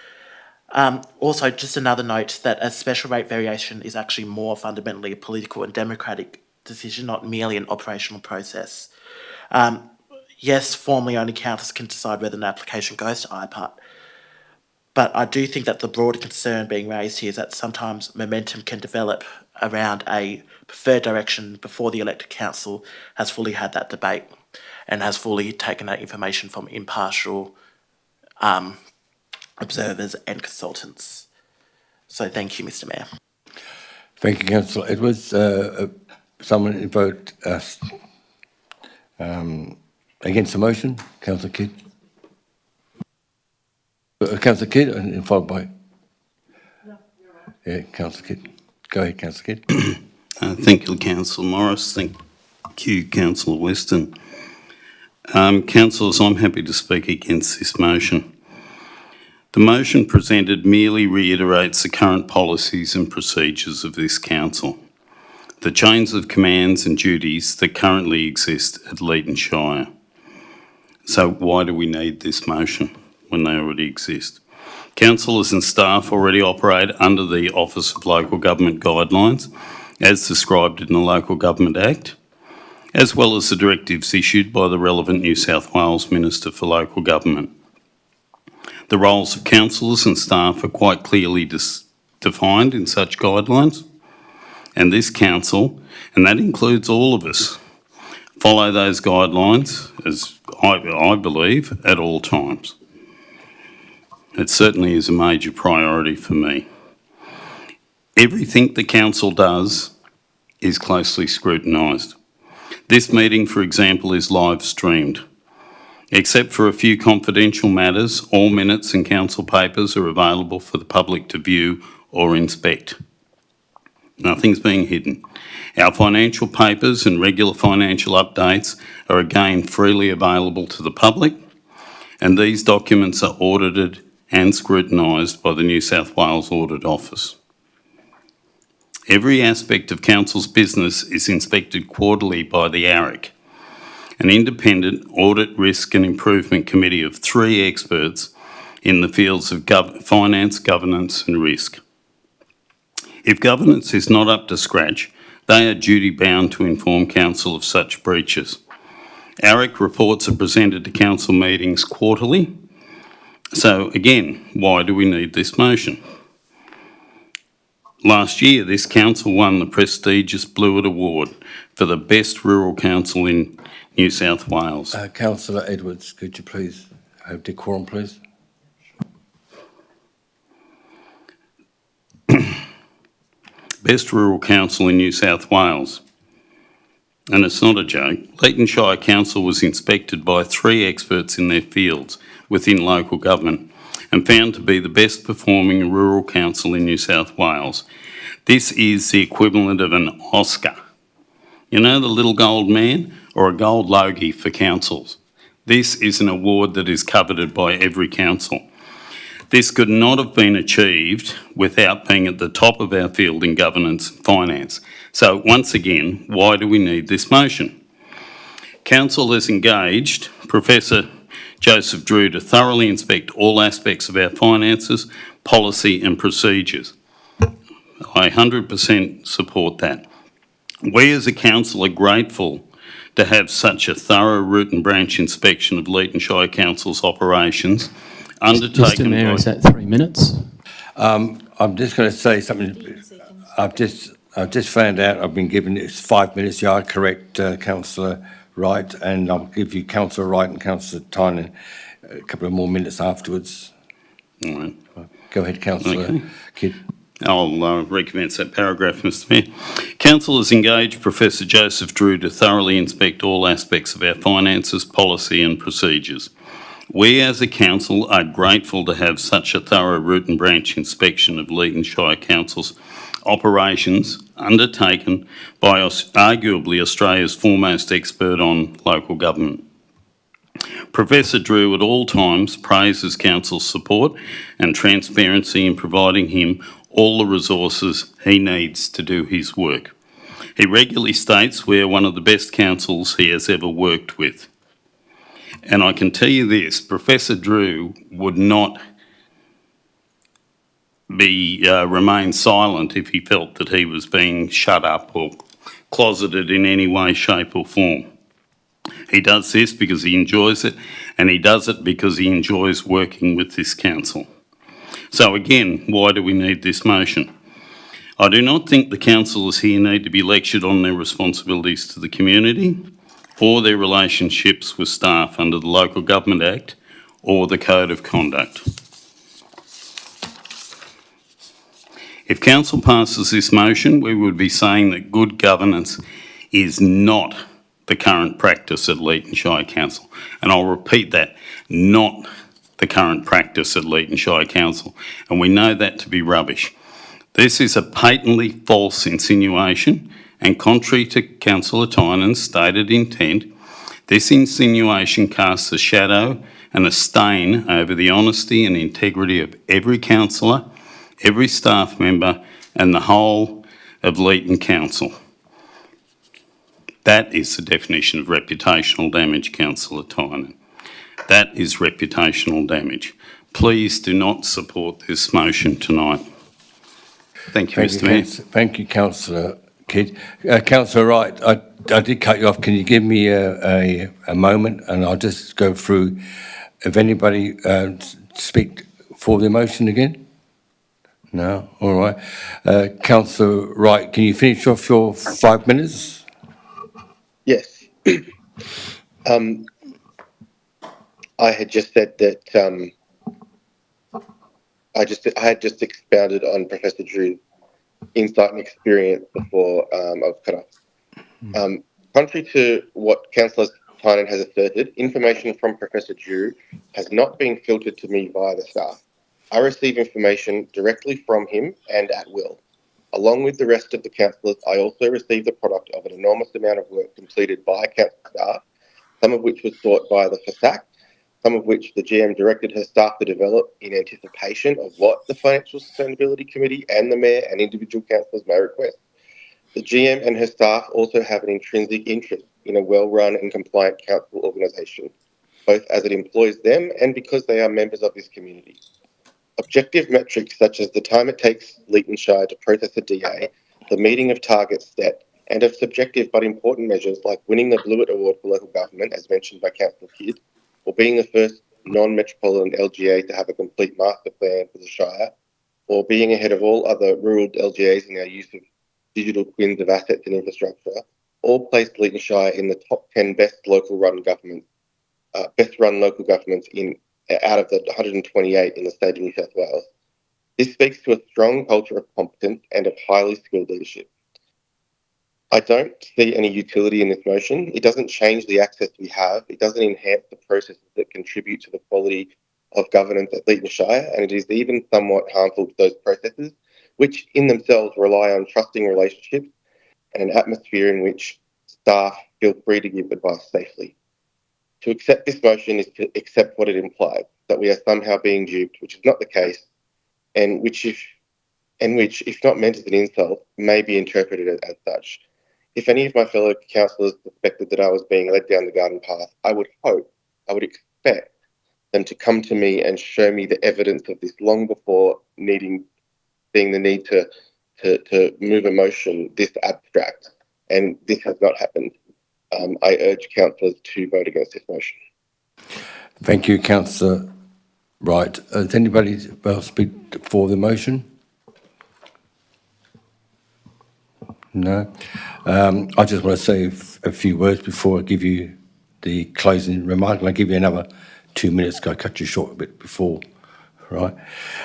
S4: Also, just another note that a special rate variation is actually more fundamentally a political and democratic decision, not merely an operational process. Yes, formally only councillors can decide whether an application goes to IPART, but I do think that the broader concern being raised here is that sometimes momentum can develop around a preferred direction before the elected council has fully had that debate and has fully taken that information from impartial observers and consultants. So thank you, Mr. Mayor.
S2: Thank you, Councillor Edwards. Someone vote against the motion? Councillor Kidd. Councillor Kidd, and followed by... No, you're right. Yeah, Councillor Kidd. Go ahead, Councillor Kidd.
S12: Thank you, Councillor Morris. Thank you, Councillor Weston. Councillors, I'm happy to speak against this motion. The motion presented merely reiterates the current policies and procedures of this council, the chains of commands and duties that currently exist at Leeton Shire. So why do we need this motion when they already exist? Councillors and staff already operate under the Office of Local Government Guidelines, as described in the Local Government Act, as well as the directives issued by the relevant New South Wales Minister for Local Government. The roles of councillors and staff are quite clearly defined in such guidelines, and this council, and that includes all of us, follow those guidelines, as I believe, at all times. It certainly is a major priority for me. Everything the council does is closely scrutinised. This meeting, for example, is live streamed. Except for a few confidential matters, all minutes and council papers are available for the public to view or inspect. Nothing's being hidden. Our financial papers and regular financial updates are again freely available to the public, and these documents are audited and scrutinised by the New South Wales Audit Office. Every aspect of Council's business is inspected quarterly by the ARIC, an independent audit, risk and improvement committee of 3 experts in the fields of finance, governance and risk. If governance is not up to scratch, they are duty bound to inform Council of such breaches. ARIC reports are presented to Council meetings quarterly. So again, why do we need this motion? Last year, this council won the prestigious Blewett Award for the best rural council in New South Wales.
S2: Councillor Edwards, could you please have decorum, please?
S12: Best rural council in New South Wales. And it's not a joke. Leeton Shire Council was inspected by 3 experts in their fields within local government and found to be the best performing rural council in New South Wales. This is the equivalent of an Oscar. You know, the little gold man, or a gold logie for councils. This is an award that is coveted by every council. This could not have been achieved without being at the top of our field in governance and finance. So once again, why do we need this motion? Council has engaged Professor Joseph Drew to thoroughly inspect all aspects of our finances, policy and procedures. I 100% support that. We as a council are grateful to have such a thorough root and branch inspection of Leeton Shire Council's operations undertaken
S10: Mr Mayor,
S12: by...
S10: is that 3 minutes?
S2: I'm just going to say something. I've just found out I've been given it's 5 minutes. You are correct, Councillor Wright, and I'll give you Councillor Wright and Councillor Tynan a couple of more minutes afterwards.
S12: All right.
S2: Go ahead, Councillor
S12: Okay.
S2: Kidd.
S12: I'll recommence that paragraph, Mr Mayor. Council has engaged Professor Joseph Drew to thoroughly inspect all aspects of our finances, policy and procedures. We as a council are grateful to have such a thorough root and branch inspection of Leeton Shire Council's operations undertaken by arguably Australia's foremost expert on local government. Professor Drew at all times praises Council's support and transparency in providing him all the resources he needs to do his work. He regularly states we are one of the best councils he has ever worked with. And I can tell you this, Professor Drew would not remain silent if he felt that he was being shut up or closeted in any way, shape or form. He does this because he enjoys it, and he does it because he enjoys working with this council. So again, why do we need this motion? I do not think the councillors here need to be lectured on their responsibilities to the community or their relationships with staff under the Local Government Act or the Code of Conduct. If council passes this motion, we would be saying that good governance is not the current practice at Leeton Shire Council. And I'll repeat that, not the current practice at Leeton Shire Council. And we know that to be rubbish. This is a patently false insinuation, and contrary to Councillor Tynan's stated intent, this insinuation casts a shadow and a stain over the honesty and integrity of every councillor, every staff member and the whole of Leeton Council. That is the definition of reputational damage, Councillor Tynan. That is reputational damage. Please do not support this motion tonight. Thank you, Mr Mayor.
S2: Thank you, Councillor Kidd. Councillor Wright, I did cut you off. Can you give me a moment and I'll just go through if anybody speak for the motion again? No? All right. Councillor Wright, can you finish off your 5 minutes?
S5: Yes. I had just said that I had just expounded on Professor Drew's insight and experience before I was cut off. Contrary to what Councillor Tynan has asserted, information from Professor Drew has not been filtered to me via the staff. I receive information directly from him and at will. Along with the rest of the councillors, I also receive the product of an enormous amount of work completed by council staff, some of which was sought by the FSAC, some of which the GM directed her staff to develop in anticipation of what the Financial Sustainability Committee and the Mayor and individual councillors may request. The GM and her staff also have an intrinsic interest in a well-run and compliant council organisation, both as it employs them and because they are members of this community. Objective metrics such as the time it takes Leeton Shire to process a DA, the meeting of targets set, and of subjective but important measures like winning the Blewett Award for local government, as mentioned by Councillor Kidd, or being the first non-metropolitan LGA to have a complete master plan for the Shire, or being ahead of all other rural LGAs in our use of digital twins of assets and infrastructure, all placed Leeton Shire in the top 10 best run local governments out of the 128 in the state of New South Wales. This speaks to a strong culture of competence and of highly skilled leadership. I don't see any utility in this motion. It doesn't change the access we have. It doesn't enhance the processes that contribute to the quality of governance at Leeton Shire, and it is even somewhat harmful to those processes, which in themselves rely on trusting relationships and an atmosphere in which staff feel free to give advice safely. To accept this motion is to accept what it implies, that we are somehow being duped, which is not the case, and which, if not meant as an insult, may be interpreted as such. If any of my fellow councillors suspected that I was being led down the garden path, I would expect them to come to me and show me the evidence of this long before seeing the need to move a motion this abstract, and this has not happened. I urge councillors to vote against this motion.
S2: Thank you, Councillor Wright. Does anybody else speak for the motion? No. I just want to say a few words before I give you the closing remark, and I'll give you another 2 minutes, because I cut you short a bit before, right?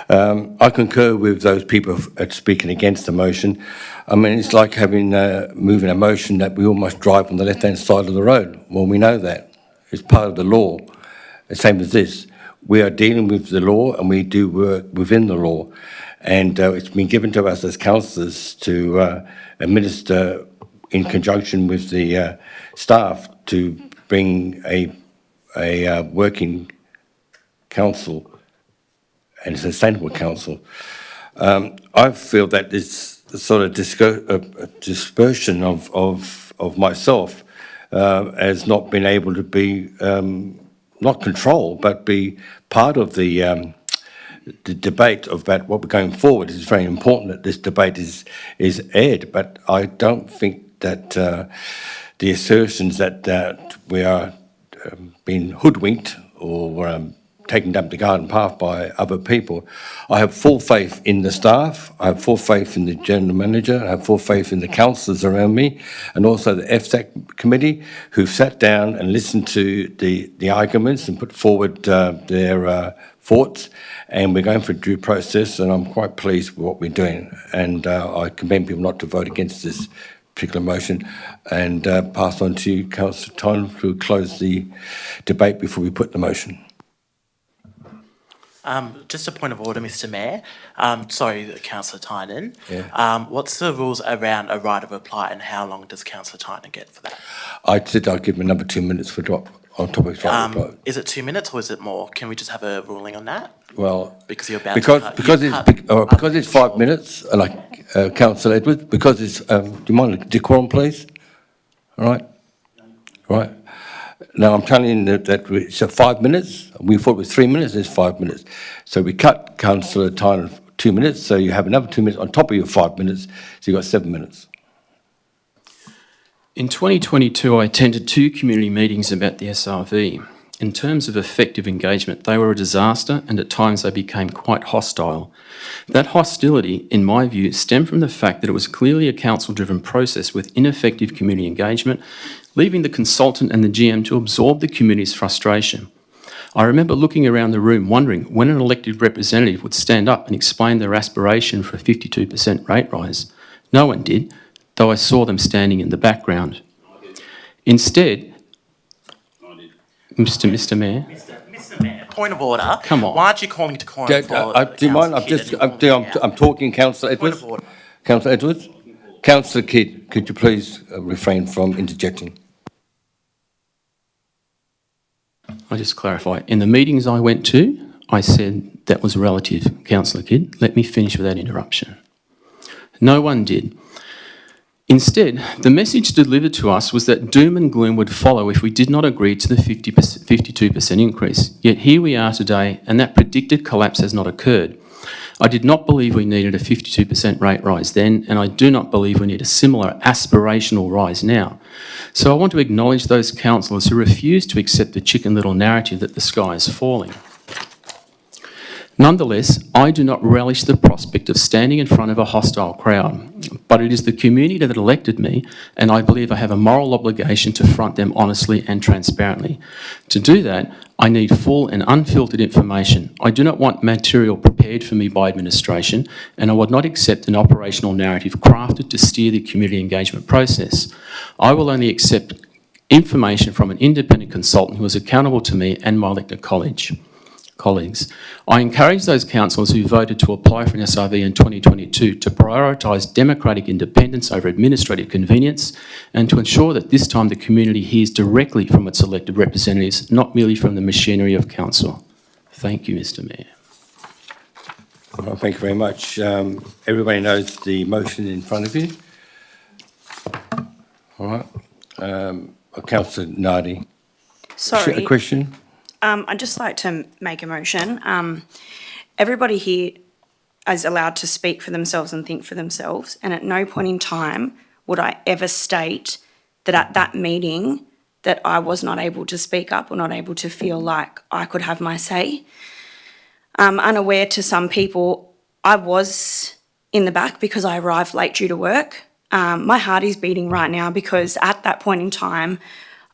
S2: I concur with those people speaking against the motion. I mean, it's like moving a motion that we all must drive on the left-hand side of the road. Well, we know that. It's part of the law. The same as this. We are dealing with the law, and we do work within the law. And it's been given to us as councillors to administer in conjunction with the staff to bring a working council and a sustainable council. I feel that this sort of dispersion of myself has not been able to be not control, but be part of the debate about what we're going forward. It's very important that this debate is aired, but I don't think that the assertions that we are being hoodwinked or taken down the garden path by other people. I have full faith in the staff, I have full faith in the general manager, I have full faith in the councillors around me, and also the FSAC committee, who've sat down and listened to the arguments and put forward their thoughts, and we're going for a due process, and I'm quite pleased with what we're doing, and I commend people not to vote against this particular motion, and pass on to Councillor Tynan to close the debate before we put the motion.
S4: Just a point of order, Mr. Mayor. Sorry, Councillor Tynan.
S2: Yeah.
S4: What's the rules around a right of reply, and how long does Councillor Tynan get for that?
S2: I said I'd give him another 2 minutes for drop on top of his right reply.
S4: Is it 2 minutes or is it more? Can we just have a ruling on that?
S2: Well,
S4: Because you're about
S2: because it's 5 minutes, like Councillor Edwards, because it's, do you mind decorum, please? All right? Right. Now, I'm telling you that it's 5 minutes. We thought it was 3 minutes, it's 5 minutes. So we cut Councillor Tynan 2 minutes, so you have another 2 minutes on top of your 5 minutes, so you've got 7 minutes.
S10: In 2022, I attended 2 community meetings about the SRV. In terms of effective engagement, they were a disaster, and at times they became quite hostile. That hostility, in my view, stemmed from the fact that it was clearly a council-driven process with ineffective community engagement, leaving the consultant and the GM to absorb the community's frustration. I remember looking around the room wondering when an elected representative would stand up and explain their aspiration for a 52% rate rise. No one did, though I saw them standing in the background. Instead, Mr Mayor.
S4: Mr Mayor, point of order.
S10: Come on.
S4: Why aren't you calling to quorum for
S2: Do you mind? I'm talking, Councillor
S4: Point
S2: Edwards.
S4: of order.
S2: Councillor Edwards. Councillor Kidd, could you please refrain from interjecting?
S10: I'll just clarify. In the meetings I went to, I said that was relative, Councillor Kidd. Let me finish without interruption. No one did. Instead, the message delivered to us was that doom and gloom would follow if we did not agree to the 52% increase. Yet here we are today, and that predicted collapse has not occurred. I did not believe we needed a 52% rate rise then, and I do not believe we need a similar aspirational rise now. So I want to acknowledge those councillors who refuse to accept the Chicken Little narrative that the sky is falling. Nonetheless, I do not relish the prospect of standing in front of a hostile crowd, but it is the community that elected me, and I believe I have a moral obligation to front them honestly and transparently. To do that, I need full and unfiltered information. I do not want material prepared for me by administration, and I would not accept an operational narrative crafted to steer the community engagement process. I will only accept information from an independent consultant who is accountable to me and my elected colleagues. I encourage those councillors who voted to apply for an SRV in 2022 to prioritise democratic independence over administrative convenience and to ensure that this time the community hears directly from its elected representatives, not merely from the machinery of council. Thank you, Mr Mayor.
S2: Well, thank you very much. Everybody knows the motion in front of you. All right. Councillor Nardi.
S8: Sorry.
S2: A question?
S8: I'd just like to make a motion. Everybody here is allowed to speak for themselves and think for themselves, and at no point in time would I ever state that at that meeting that I was not able to speak up or not able to feel like I could have my say. Unaware to some people, I was in the back because I arrived late due to work. My heart is beating right now because at that point in time,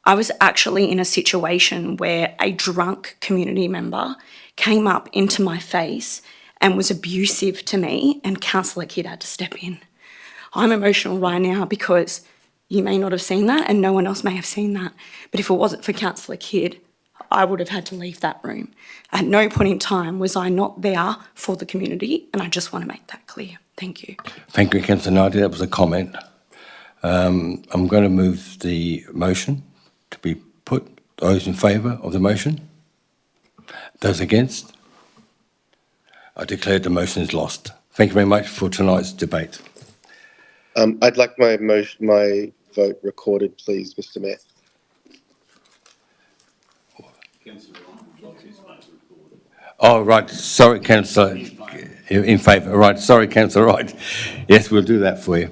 S8: I was actually in a situation where a drunk community member came up into my face and was abusive to me, and Councillor Kidd had to step in. I'm emotional right now because you may not have seen that and no one else may have seen that. But if it wasn't for Councillor Kidd, I would have had to leave that room. At no point in time was I not there for the community, and I just want to make that clear. Thank you.
S2: Thank you, Councillor Nardi. That was a comment. I'm going to move the motion to be put. Those in favour of the motion? Those against? I declare the motion is lost. Thank you very much for tonight's debate.
S5: I'd like my vote recorded, please, Mr Mayor.
S2: Oh, right. Sorry, Councillor. In favour. Right. Sorry, Councillor. Right. Yes, we'll do that for you.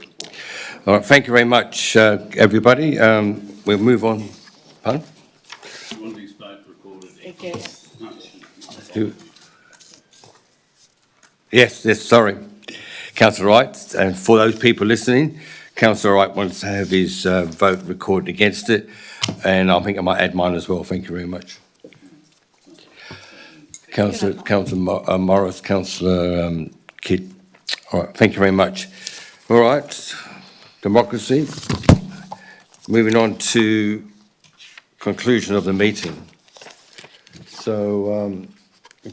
S2: All right. Thank you very much, everybody. We'll move on. Pardon?
S3: You want these vote recorded?
S2: Yes, sorry. Councillor Wright, and for those people listening, Councillor Wright wants to have his vote recorded against it, and I think I might add mine as well. Thank you very much. Councillor Morris, Councillor Kidd. All right, thank you very much. All right, democracy. Moving on to conclusion of the meeting. So,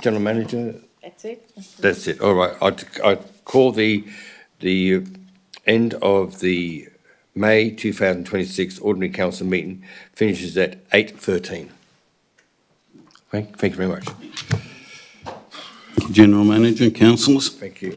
S2: General Manager.
S1: That's it?
S2: That's it. All right. I call the end of the May 2026 Ordinary Council meeting finishes at 8:13. Thank you very much.
S12: General Manager, councillors.
S2: Thank you.